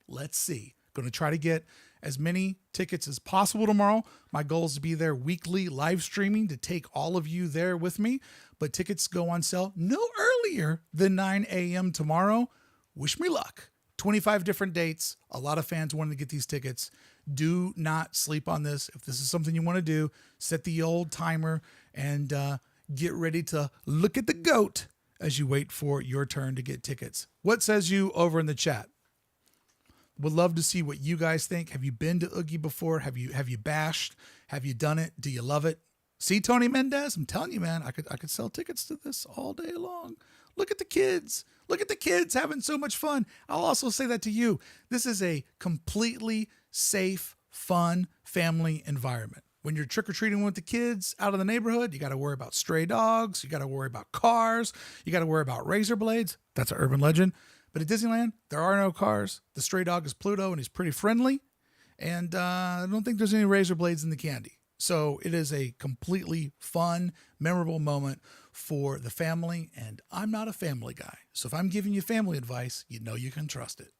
Let's see. Going to try to get as many tickets as possible tomorrow. My goal is to be there weekly live streaming to take all of you there with me. But tickets go on sale no earlier than 9 a.m. tomorrow. Wish me luck. 25 different dates. A lot of fans wanting to get these tickets. Do not sleep on this. If this is something you want to do, set the old timer and get ready to look at the goat as you wait for your turn to get tickets. What says you over in the chat? Would love to see what you guys think. Have you been to Oogie before? Have you bashed? Have you done it? Do you love it? See, Tony Mendez, I'm telling you, man, I could sell tickets to this all day long. Look at the kids. Look at the kids having so much fun. I'll also say that to you. This is a completely safe, fun family environment. When you're trick-or-treating with the kids out of the neighborhood, you got to worry about stray dogs. You got to worry about cars. You got to worry about razor blades. That's an urban legend. But at Disneyland, there are no cars. The stray dog is Pluto, and he's pretty friendly. And I don't think there's any razor blades in the candy. So it is a completely fun, memorable moment for the family. And I'm not a family guy. So if I'm giving you family advice, you know you can trust it.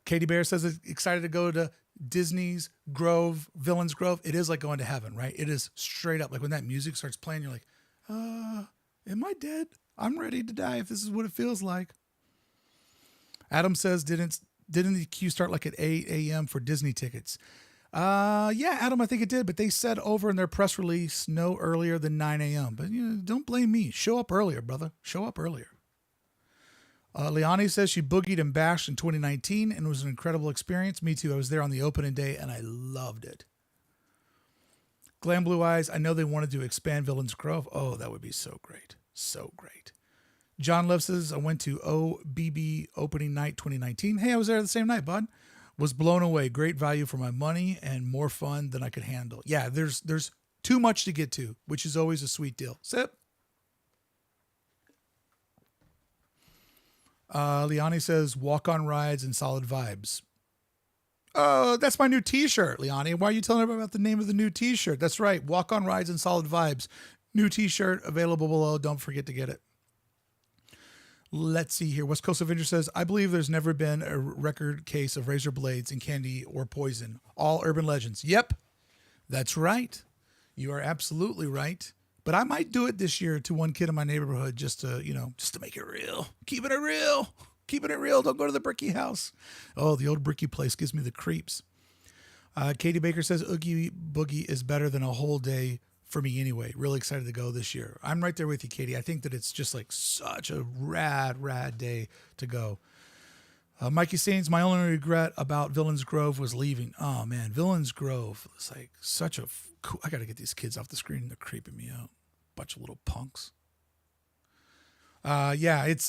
Katie Bear says excited to go to Disney's Grove, Villains Grove. It is like going to heaven, right? It is straight up. Like when that music starts playing, you're like, am I dead? I'm ready to die if this is what it feels like. Adam says, didn't the queue start like at 8 a.m. for Disney tickets? Yeah, Adam, I think it did, but they said over in their press release no earlier than 9 a.m. But don't blame me. Show up earlier, brother. Show up earlier. Liani says she boogied and bashed in 2019 and it was an incredible experience. Me too. I was there on the opening day and I loved it. Glam Blue Eyes, I know they wanted to expand Villains Grove. Oh, that would be so great. So great. John Love says, I went to OBB opening night 2019. Hey, I was there the same night, bud. Was blown away. Great value for my money and more fun than I could handle. Yeah, there's too much to get to, which is always a sweet deal. Sip. Liani says, walk on rides and solid vibes. Oh, that's my new t-shirt, Liani. Why are you telling everybody about the name of the new t-shirt? That's right. Walk on rides and solid vibes. New t-shirt available below. Don't forget to get it. Let's see here. West Coast Avenger says, I believe there's never been a record case of razor blades in candy or poison. All urban legends. Yep. That's right. You are absolutely right. But I might do it this year to one kid in my neighborhood just to make it real. Keeping it real. Keeping it real. Don't go to the Brickey house. Oh, the old Brickey place gives me the creeps. Katie Baker says, Oogie Boogie is better than a whole day for me anyway. Really excited to go this year. I'm right there with you, Katie. I think that it's just like such a rad day to go. Mikey Sains, my only regret about Villains Grove was leaving. Oh man, Villains Grove is like such a cool. I got to get these kids off the screen. They're creeping me out. Bunch of little punks. Yeah, it's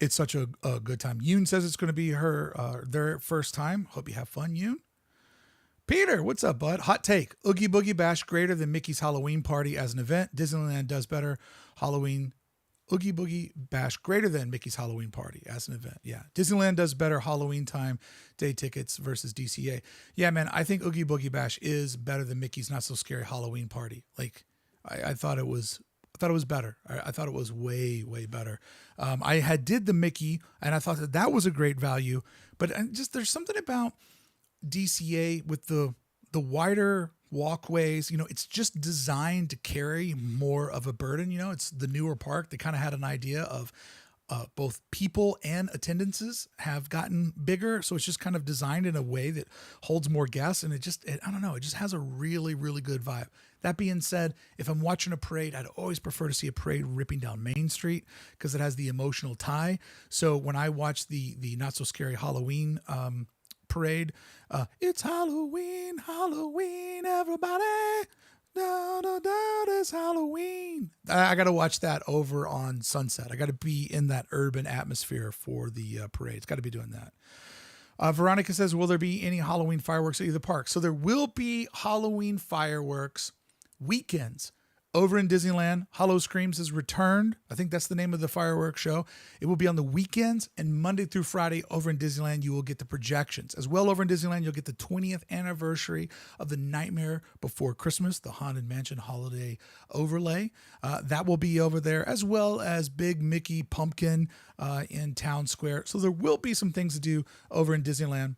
such a good time. Yoon says it's going to be their first time. Hope you have fun, Yoon. Peter, what's up, bud? Hot take. Oogie Boogie Bash greater than Mickey's Halloween Party as an event. Disneyland does better. Halloween. Oogie Boogie Bash greater than Mickey's Halloween Party as an event. Yeah. Disneyland does better Halloween time day tickets versus DCA. Yeah, man, I think Oogie Boogie Bash is better than Mickey's Not So Scary Halloween Party. Like, I thought it was better. I thought it was way better. I did the Mickey and I thought that was a great value, but just there's something about DCA with the wider walkways. It's just designed to carry more of a burden. It's the newer park. They kind of had an idea of both people and attendances have gotten bigger. So it's just kind of designed in a way that holds more guests. And I don't know, it just has a really, really good vibe. That being said, if I'm watching a parade, I'd always prefer to see a parade ripping down Main Street because it has the emotional tie. So when I watch the Not So Scary Halloween parade, it's Halloween, Halloween, everybody. Da, da, da, it's Halloween. I got to watch that over on Sunset. I got to be in that urban atmosphere for the parade. It's got to be doing that. Veronica says, will there be any Halloween fireworks at either park? So there will be Halloween fireworks weekends over in Disneyland. Hollow Screams has returned. I think that's the name of the fireworks show. It will be on the weekends, and Monday through Friday over in Disneyland, you will get the projections. As well, over in Disneyland, you'll get the 20th anniversary of the Nightmare Before Christmas, the Haunted Mansion holiday overlay. That will be over there, as well as Big Mickey Pumpkin in Town Square. So there will be some things to do over in Disneyland,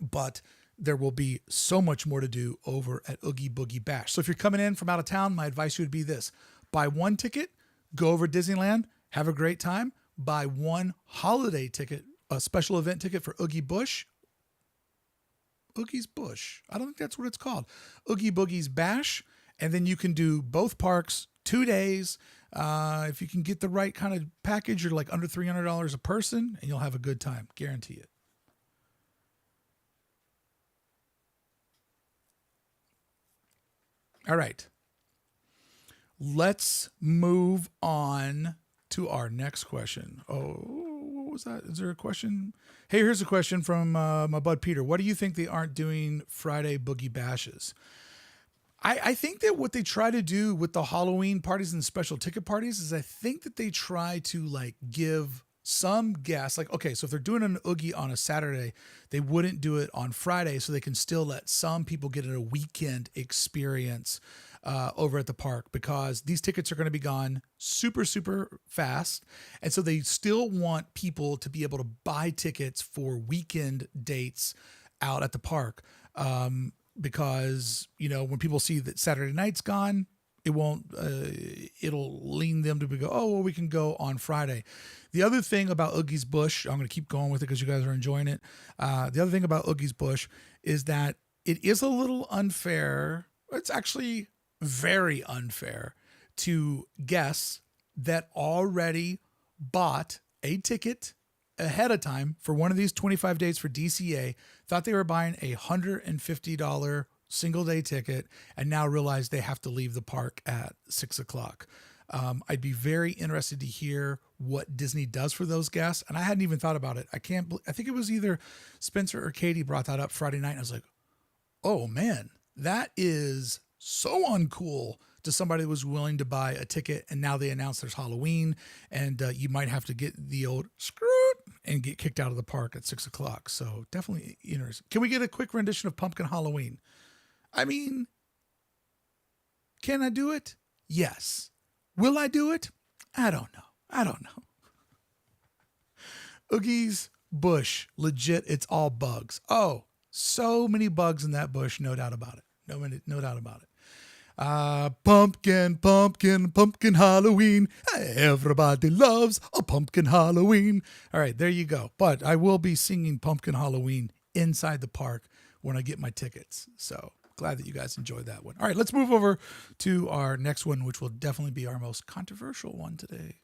but there will be so much more to do over at Oogie Boogie Bash. So if you're coming in from out of town, my advice would be this: buy one ticket, go over to Disneyland, have a great time. Buy one holiday ticket, a special event ticket for Oogie Bush. Oogie's Bush. I don't think that's what it's called. Oogie Boogie's Bash. And then you can do both parks 2 days. If you can get the right kind of package, you're like under $300 a person, and you'll have a good time. Guarantee it. All right. Let's move on to our next question. Oh, what was that? Is there a question? Hey, here's a question from my bud Peter. What do you think they aren't doing Friday Boogie Bashes? I think that what they try to do with the Halloween parties and special ticket parties is I think that they try to like give some guests, like, okay, so if they're doing an Oogie on a Saturday, they wouldn't do it on Friday, so they can still let some people get a weekend experience over at the park, because these tickets are going to be gone super, super fast. And so they still want people to be able to buy tickets for weekend dates out at the park. Because, you know, when people see that Saturday night's gone, it won't, it'll lean them to go, oh, well, we can go on Friday. The other thing about Oogie's Bush, I'm going to keep going with it because you guys are enjoying it. The other thing about Oogie's Bush is that it is a little unfair. It's actually very unfair to guests that already bought a ticket ahead of time for one of these 25 days for DCA, thought they were buying a $150 single day ticket, and now realize they have to leave the park at 6 o'clock. I'd be very interested to hear what Disney does for those guests. And I hadn't even thought about it. I think it was either Spencer or Katie brought that up Friday night. And I was like, oh man, that is so uncool to somebody that was willing to buy a ticket. And now they announce there's Halloween, and you might have to get the old screw and get kicked out of the park at 6 o'clock. So definitely interesting. Can we get a quick rendition of Pumpkin Halloween? I mean, can I do it? Yes. Will I do it? I don't know. Oogie's Bush, legit, it's all bugs. Oh, so many bugs in that bush, no doubt about it. No doubt about it. Pumpkin Halloween. Everybody loves a pumpkin Halloween. All right, there you go. But I will be singing Pumpkin Halloween inside the park when I get my tickets. So glad that you guys enjoyed that one. All right, let's move over to our next one, which will definitely be our most controversial one today.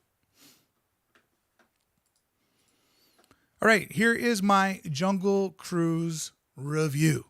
All right, here is my Jungle Cruise review.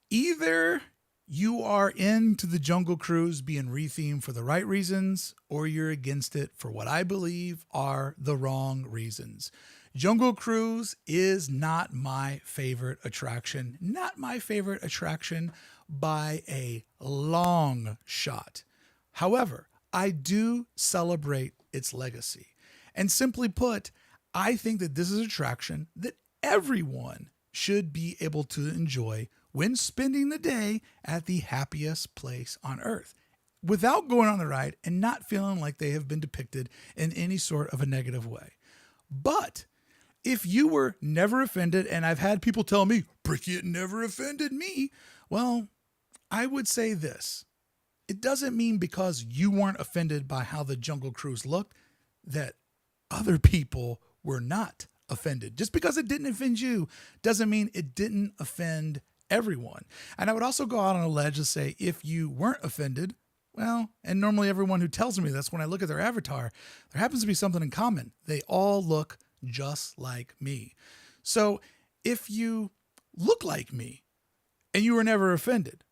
Either you are into the Jungle Cruise being rethemed for the right reasons, or you're against it for what I believe are the wrong reasons. Jungle Cruise is not my favorite attraction. Not my favorite attraction by a long shot. However, I do celebrate its legacy. And simply put, I think that this is an attraction that everyone should be able to enjoy when spending the day at the happiest place on earth, without going on the ride and not feeling like they have been depicted in any sort of a negative way. But if you were never offended, and I've had people tell me, Brickey, it never offended me. Well, I would say this. It doesn't mean because you weren't offended by how the Jungle Cruise looked, that other people were not offended. Just because it didn't offend you doesn't mean it didn't offend everyone. And I would also go out on a ledge and say, if you weren't offended, well, and normally everyone who tells me this, when I look at their avatar, there happens to be something in common. They all look just like me. So if you look like me and you were never offended,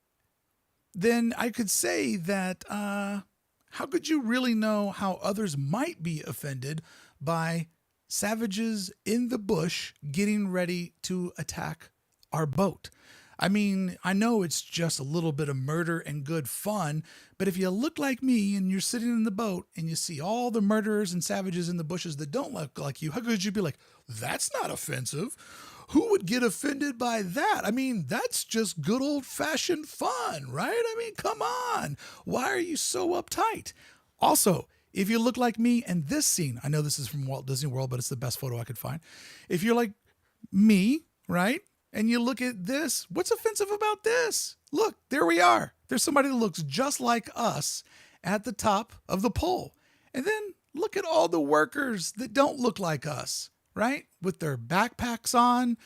then I could say that how could you really know how others might be offended by savages in the bush getting ready to attack our boat? I mean, I know it's just a little bit of murder and good fun, but if you look like me and you're sitting in the boat and you see all the murderers and savages in the bushes that don't look like you, how could you be like, that's not offensive? Who would get offended by that? I mean, that's just good old-fashioned fun, right? I mean, come on. Why are you so uptight? Also, if you look like me in this scene, I know this is from Walt Disney World, but it's the best photo I could find. If you're like me, right, and you look at this, what's offensive about this? Look, there we are. There's somebody that looks just like us at the top of the pole. And then look at all the workers that don't look like us, right? With their backpacks on,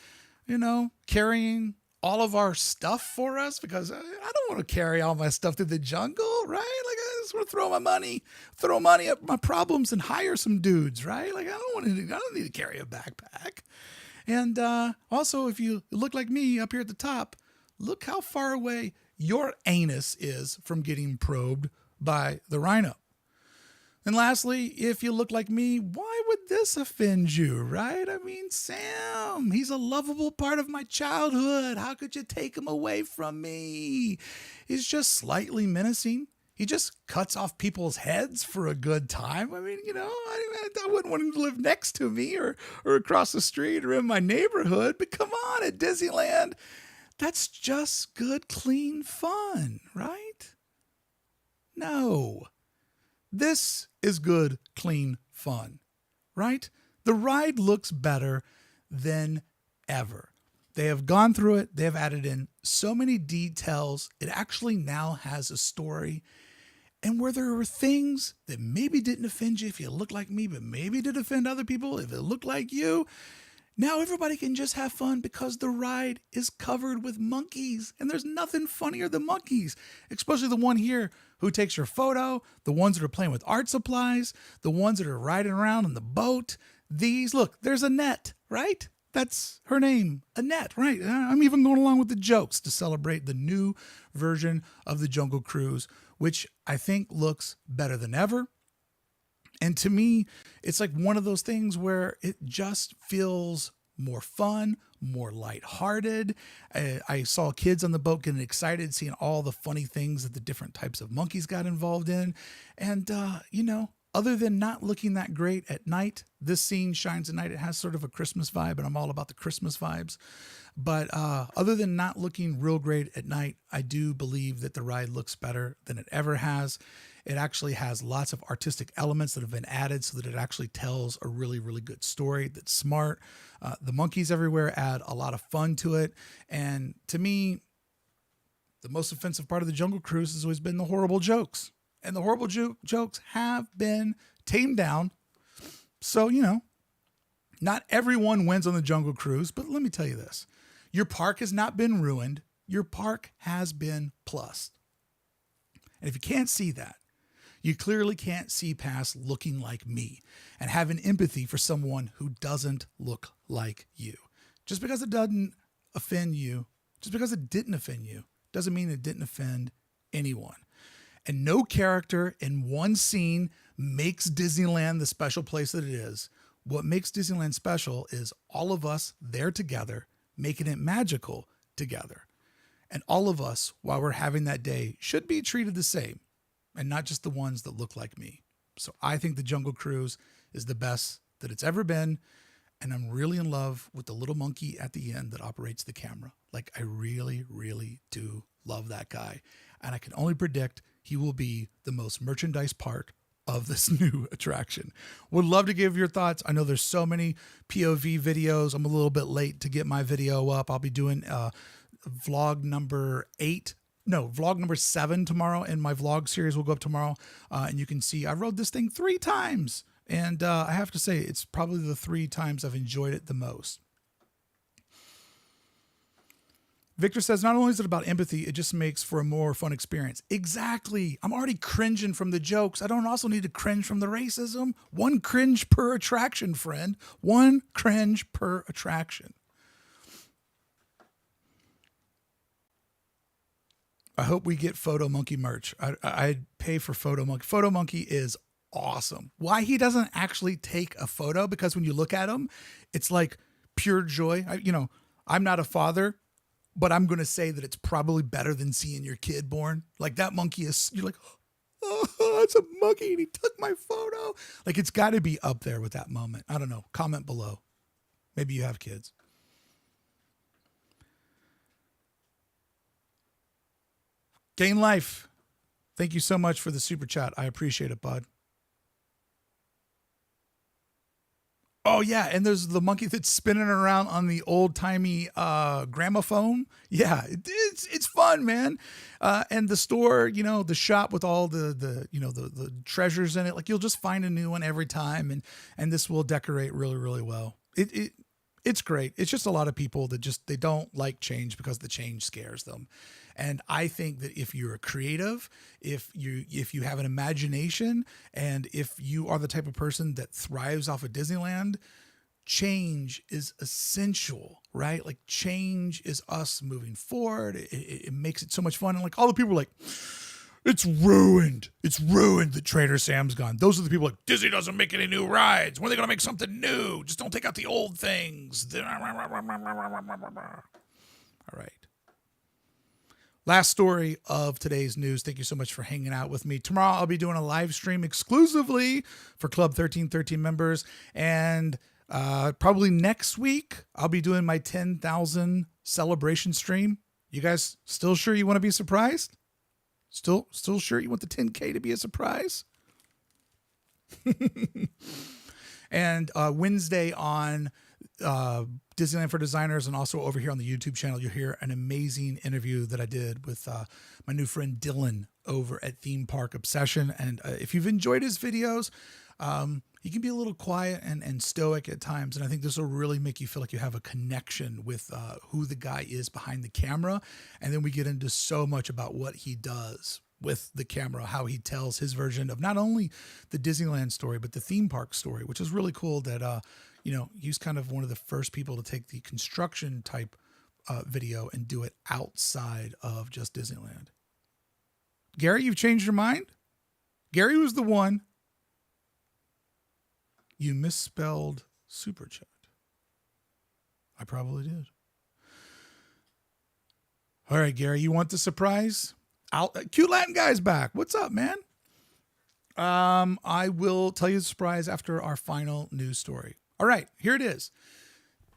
you know, carrying all of our stuff for us, because I don't want to carry all my stuff through the jungle, right? Like, I just want to throw money at my problems and hire some dudes, right? Like, I don't need to carry a backpack. And also, if you look like me up here at the top, look how far away your anus is from getting probed by the rhino. And lastly, if you look like me, why would this offend you, right? I mean, Sam, he's a lovable part of my childhood. How could you take him away from me? He's just slightly menacing. He just cuts off people's heads for a good time. I mean, you know, I wouldn't want him to live next to me or across the street or in my neighborhood. But come on, at Disneyland, that's just good, clean fun, right? No. This is good, clean fun, right? The ride looks better than ever. They have gone through it. They have added in so many details. It actually now has a story. And where there were things that maybe didn't offend you if you look like me, but maybe did offend other people if it looked like you, now everybody can just have fun because the ride is covered with monkeys. And there's nothing funnier than monkeys, especially the one here who takes your photo, the ones that are playing with art supplies, the ones that are riding around in the boat. These, look, there's Annette, right? That's her name, Annette, right? I'm even going along with the jokes to celebrate the new version of the Jungle Cruise, which I think looks better than ever. And to me, it's like one of those things where it just feels more fun, more lighthearted. I saw kids on the boat getting excited, seeing all the funny things that the different types of monkeys got involved in. And, you know, other than not looking that great at night, this scene shines at night. It has sort of a Christmas vibe, and I'm all about the Christmas vibes. But other than not looking real great at night, I do believe that the ride looks better than it ever has. It actually has lots of artistic elements that have been added so that it actually tells a really, really good story that's smart. The monkeys everywhere add a lot of fun to it. And to me, the most offensive part of the Jungle Cruise has always been the horrible jokes. And the horrible jokes have been tamed down. So, you know, not everyone wins on the Jungle Cruise, but let me tell you this. Your park has not been ruined. Your park has been plussed. And if you can't see that, you clearly can't see past looking like me and having empathy for someone who doesn't look like you. Just because it doesn't offend you, just because it didn't offend you, doesn't mean it didn't offend anyone. And no character in one scene makes Disneyland the special place that it is. What makes Disneyland special is all of us there together, making it magical together. And all of us, while we're having that day, should be treated the same, and not just the ones that look like me. So I think the Jungle Cruise is the best that it's ever been. And I'm really in love with the little monkey at the end that operates the camera. Like, I really, really do love that guy. And I can only predict he will be the most merchandise part of this new attraction. Would love to give your thoughts. I know there's so many POV videos. I'm a little bit late to get my video up. I'll be doing vlog number 7 tomorrow, and my vlog series will go up tomorrow. And you can see I rode this thing 3 times. And I have to say, it's probably the 3 times I've enjoyed it the most. Victor says, not only is it about empathy, it just makes for a more fun experience. Exactly. I'm already cringing from the jokes. I don't also need to cringe from the racism. 1 cringe per attraction, friend. 1 cringe per attraction. I hope we get Photo Monkey merch. I'd pay for Photo Monkey. Photo Monkey is awesome. Why he doesn't actually take a photo? Because when you look at him, it's like pure joy. I'm not a father, but I'm going to say that it's probably better than seeing your kid born. Like that monkey is, you're like, oh, it's a monkey and he took my photo. Like it's got to be up there with that moment. I don't know. Comment below. Maybe you have kids. Gain Life. Thank you so much for the super chat. I appreciate it, bud. Oh, yeah, and there's the monkey that's spinning around on the old-timey gramophone. Yeah, it's fun, man. And the store, the shop with all the treasures in it, like you'll just find a new one every time, and this will decorate really, really well. It's great. It's just a lot of people that they don't like change because the change scares them. And I think that if you're a creative, if you have an imagination, and if you are the type of person that thrives off of Disneyland, change is essential, right? Like change is us moving forward. It makes it so much fun. And like all the people are like, it's ruined. It's ruined that Trader Sam's gone. Those are the people like, Disney doesn't make any new rides. When are they going to make something new? Just don't take out the old things. All right. Last story of today's news. Thank you so much for hanging out with me. Tomorrow I'll be doing a live stream exclusively for Club 1313 members. And probably next week I'll be doing my 10,000 celebration stream. You guys still sure you want to be surprised? Still sure you want the 10K to be a surprise? And Wednesday on Disneyland For Designers, and also over here on the YouTube channel, you'll hear an amazing interview that I did with my new friend Dylan over at Theme Park Obsession. And if you've enjoyed his videos, he can be a little quiet and stoic at times. And I think this will really make you feel like you have a connection with who the guy is behind the camera. And then we get into so much about what he does with the camera, how he tells his version of not only the Disneyland story, but the theme park story, which is really cool that, he's kind of one of the first people to take the construction type video and do it outside of just Disneyland. Gary, you've changed your mind? Gary was the one. You misspelled super chat. I probably did. All right, Gary, you want the surprise? Cute Latin Guy's back. What's up, man? I will tell you the surprise after our final news story. All right, here it is.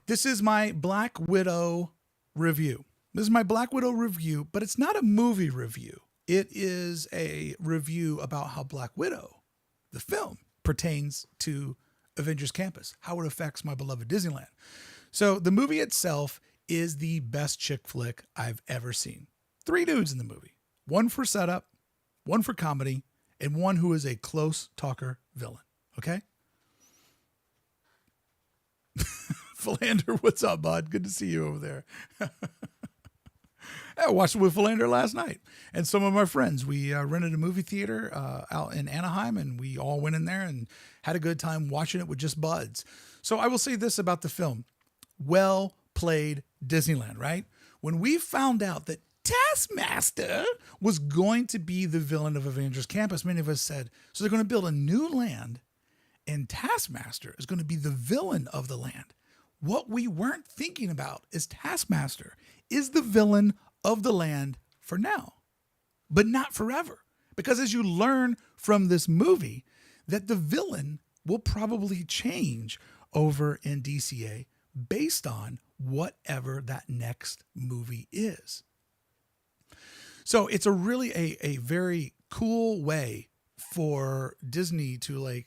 This is my Black Widow review. This is my Black Widow review, but it's not a movie review. It is a review about how Black Widow, the film, pertains to Avengers Campus, how it affects my beloved Disneyland. So the movie itself is the best chick flick I've ever seen. 3 dudes in the movie. 1 for setup, 1 for comedy, and 1 who is a close talker villain. Okay? Philander, what's up, bud? Good to see you over there. I watched it with Philander last night and some of my friends. We rented a movie theater out in Anaheim, and we all went in there and had a good time watching it with just buds. So I will say this about the film. Well played, Disneyland, right? When we found out that Taskmaster was going to be the villain of Avengers Campus, many of us said, so they're going to build a new land and Taskmaster is going to be the villain of the land. What we weren't thinking about is Taskmaster is the villain of the land for now, but not forever. Because as you learn from this movie, that the villain will probably change over in DCA based on whatever that next movie is. So it's a really a very cool way for Disney to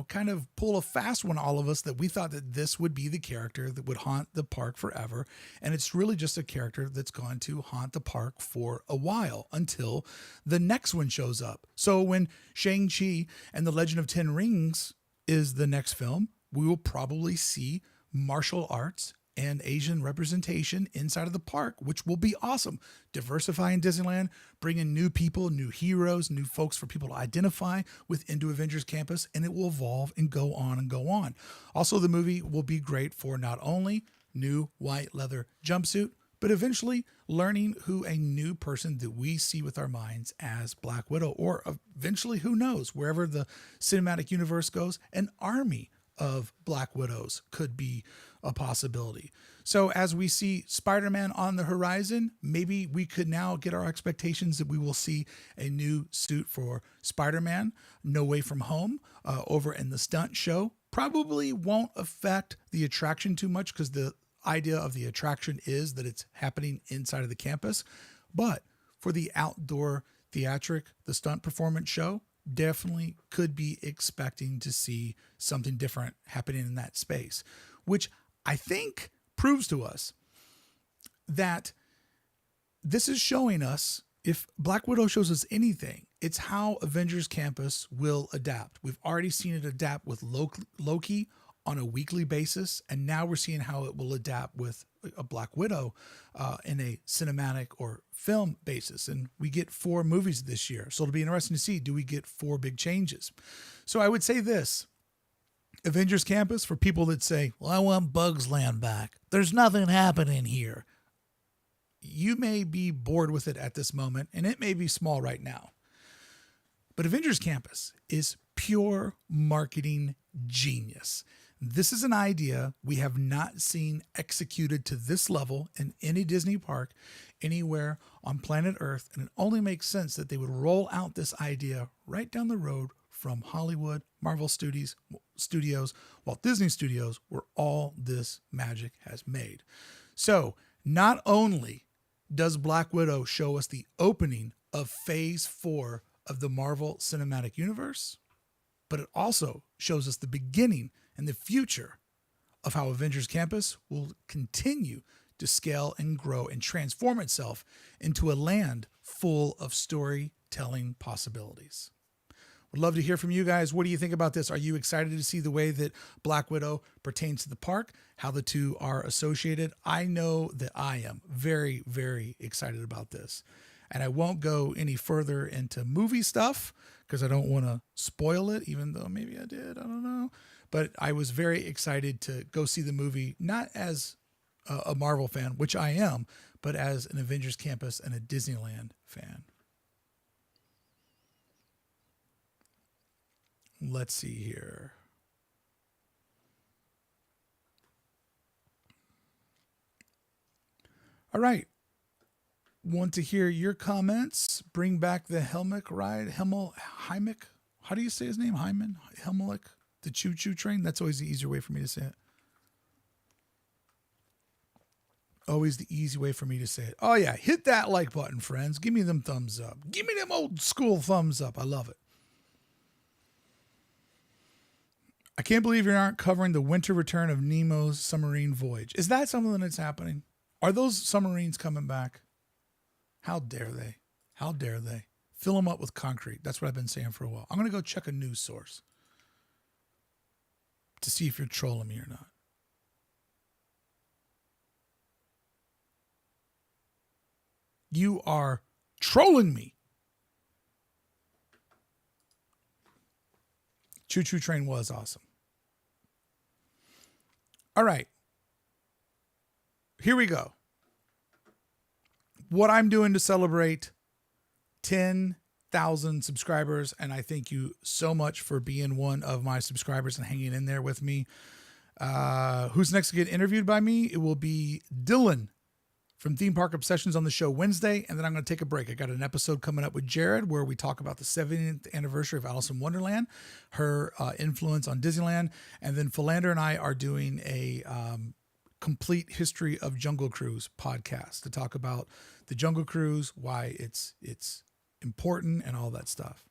kind of pull a fast one on all of us, that we thought that this would be the character that would haunt the park forever. And it's really just a character that's going to haunt the park for a while until the next one shows up. So when Shang-Chi and the Legend of Ten Rings is the next film, we will probably see martial arts and Asian representation inside of the park, which will be awesome. Diversifying Disneyland, bringing new people, new heroes, new folks for people to identify with into Avengers Campus, and it will evolve and go on and go on. Also, the movie will be great for not only new white leather jumpsuit, but eventually learning who a new person that we see with our minds as Black Widow, or eventually, who knows, wherever the cinematic universe goes, an army of Black Widows could be a possibility. So as we see Spider-Man on the horizon, maybe we could now get our expectations that we will see a new suit for Spider-Man No Way From Home over in the stunt show. Probably won't affect the attraction too much because the idea of the attraction is that it's happening inside of the campus. But for the outdoor theatric, the stunt performance show, definitely could be expecting to see something different happening in that space, which I think proves to us that this is showing us, if Black Widow shows us anything, it's how Avengers Campus will adapt. We've already seen it adapt with Loki on a weekly basis, and now we're seeing how it will adapt with a Black Widow in a cinematic or film basis. And we get 4 movies this year, so it'll be interesting to see, do we get 4 big changes? So I would say this: Avengers Campus, for people that say, well, I want Bugs Land back, there's nothing happening here, you may be bored with it at this moment, and it may be small right now. But Avengers Campus is pure marketing genius. This is an idea we have not seen executed to this level in any Disney park anywhere on planet Earth, and it only makes sense that they would roll out this idea right down the road from Hollywood, Marvel Studios, Walt Disney Studios, where all this magic has made. So not only does Black Widow show us the opening of Phase 4 of the Marvel Cinematic Universe, but it also shows us the beginning and the future of how Avengers Campus will continue to scale and grow and transform itself into a land full of storytelling possibilities. Would love to hear from you guys. What do you think about this? Are you excited to see the way that Black Widow pertains to the park, how the two are associated? I know that I am very, very excited about this. And I won't go any further into movie stuff because I don't want to spoil it, even though maybe I did. I don't know. But I was very excited to go see the movie, not as a Marvel fan, which I am, but as an Avengers Campus and a Disneyland fan. Let's see here. All right. Want to hear your comments. Bring back the Helmick ride. Heimek. How do you say his name? Hyman? Helmick. The choo-choo train. That's always the easier way for me to say it. Always the easy way for me to say it. Oh, yeah. Hit that like button, friends. Give me them thumbs up. Give me them old school thumbs up. I love it. I can't believe you aren't covering the winter return of Nemo's submarine voyage. Is that something that's happening? Are those submarines coming back? How dare they? How dare they? Fill them up with concrete. That's what I've been saying for a while. I'm going to go check a news source to see if you're trolling me or not. You are trolling me. Choo Choo Train was awesome. All right. Here we go. What I'm doing to celebrate 10,000 subscribers, and I thank you so much for being one of my subscribers and hanging in there with me. Who's next to get interviewed by me? It will be Dylan from Theme Park Obsessions on the show Wednesday, and then I'm going to take a break. I got an episode coming up with Jerrod where we talk about the 70th anniversary of Alice in Wonderland, her influence on Disneyland, and then Philander and I are doing a complete history of Jungle Cruise podcast to talk about the Jungle Cruise, why it's important, and all that stuff.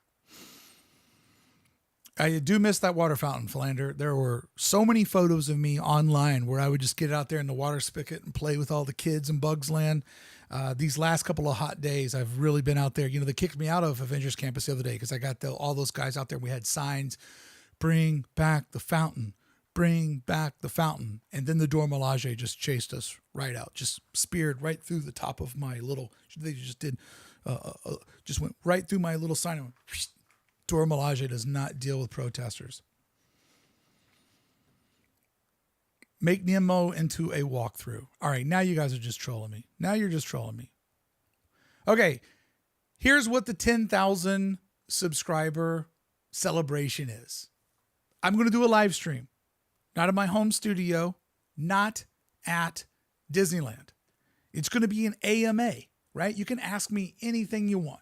I do miss that water fountain, Philander. There were so many photos of me online where I would just get out there in the water spigot and play with all the kids in Bugs Land. These last couple of hot days, I've really been out there. You know, they kicked me out of Avengers Campus the other day because I got all those guys out there. We had signs bring back the fountain, bring back the fountain. And then the Dora Milaje just chased us right out, just speared right through the top of my little, they just did, just went right through my little sign. And went, Dora Milaje does not deal with protesters. Make Nemo into a walkthrough. All right, now you guys are just trolling me. Now you're just trolling me. Okay, here's what the 10,000 subscriber celebration is. I'm going to do a live stream. Not in my home studio, not at Disneyland. It's going to be an AMA, right? You can ask me anything you want.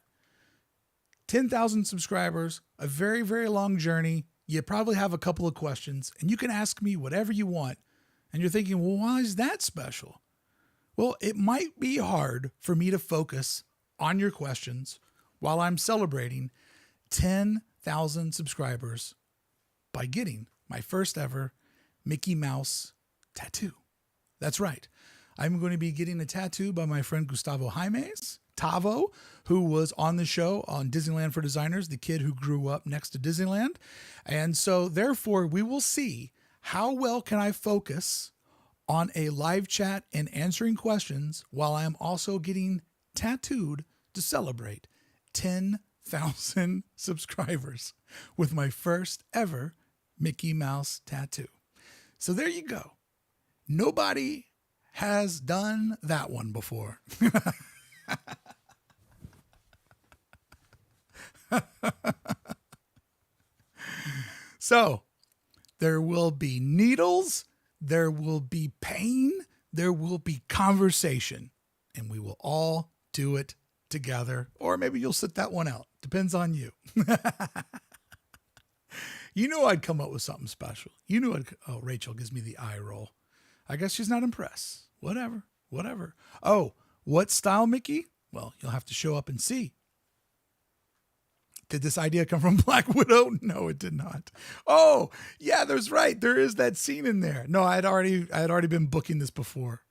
10,000 subscribers, a very, very long journey. You probably have a couple of questions, and you can ask me whatever you want. And you're thinking, well, why is that special? Well, it might be hard for me to focus on your questions while I'm celebrating 10,000 subscribers by getting my first ever Mickey Mouse tattoo. That's right. I'm going to be getting a tattoo by my friend Gustavo Jaimes, Tavo, who was on the show on Disneyland For Designers, the kid who grew up next to Disneyland. And so therefore we will see how well can I focus on a live chat and answering questions while I'm also getting tattooed to celebrate 10,000 subscribers with my first ever Mickey Mouse tattoo. So there you go. Nobody has done that one before. So there will be needles, there will be pain, there will be conversation, and we will all do it together. Or maybe you'll sit that one out. Depends on you. You knew I'd come up with something special. You knew oh, Rachel gives me the eye roll. I guess she's not impressed. Whatever. Oh, what style, Mickey? Well, you'll have to show up and see. Did this idea come from Black Widow? No, it did not. Oh, yeah, there's right. There is that scene in there. No, I had already been booking this before.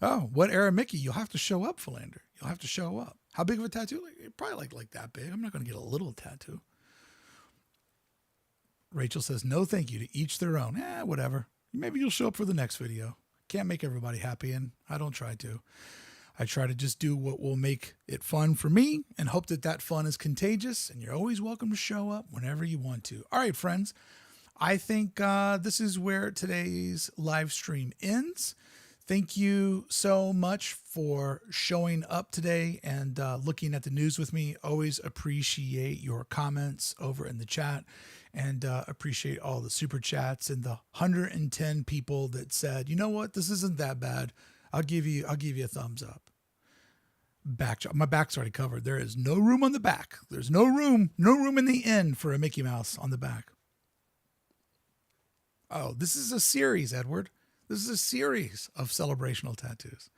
Oh, what era Mickey? You'll have to show up, Philander. You'll have to show up. How big of a tattoo? Probably like that big. I'm not going to get a little tattoo. Rachel says, no, thank you. To each their own. Whatever. Maybe you'll show up for the next video. Can't make everybody happy, and I don't try to. I try to just do what will make it fun for me and hope that that fun is contagious, and you're always welcome to show up whenever you want to. All right, friends. I think this is where today's live stream ends. Thank you so much for showing up today and looking at the news with me. Always appreciate your comments over in the chat, and appreciate all the super chats and the 110 people that said, you know what, this isn't that bad. I'll give you a thumbs up. My back's already covered. There is no room on the back. There's no room in the end for a Mickey Mouse on the back. Oh, this is a series, Edward. This is a series of celebrational tattoos.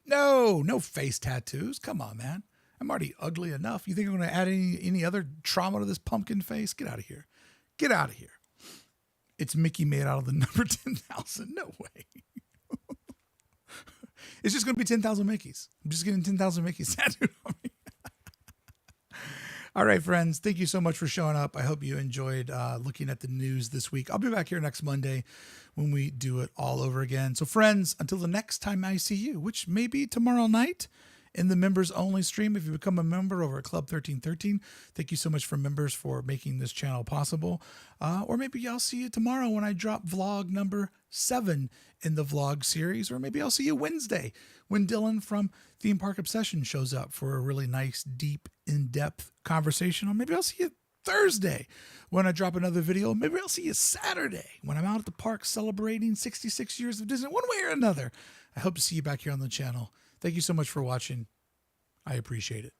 No face tattoos. Come on, man. I'm already ugly enough. You think I'm going to add any other trauma to this pumpkin face? Get out of here. Get out of here. It's Mickey made out of the number 10,000. No way. It's just going to be 10,000 Mickeys. I'm just getting 10,000 Mickeys tattooed on me. All right, friends. Thank you so much for showing up. I hope you enjoyed looking at the news this week. I'll be back here next Monday when we do it all over again. So, friends, until the next time I see you, which may be tomorrow night in the members only stream. If you become a member over at Club 1313, thank you so much for members for making this channel possible. Or maybe I'll see you tomorrow when I drop vlog number 7 in the vlog series. Or maybe I'll see you Wednesday when Dylan from Theme Park Obsession shows up for a really nice, deep, in-depth conversation. Or maybe I'll see you Thursday when I drop another video. Maybe I'll see you Saturday when I'm out at the park celebrating 66 years of Disney, one way or another. I hope to see you back here on the channel. Thank you so much for watching. I appreciate it.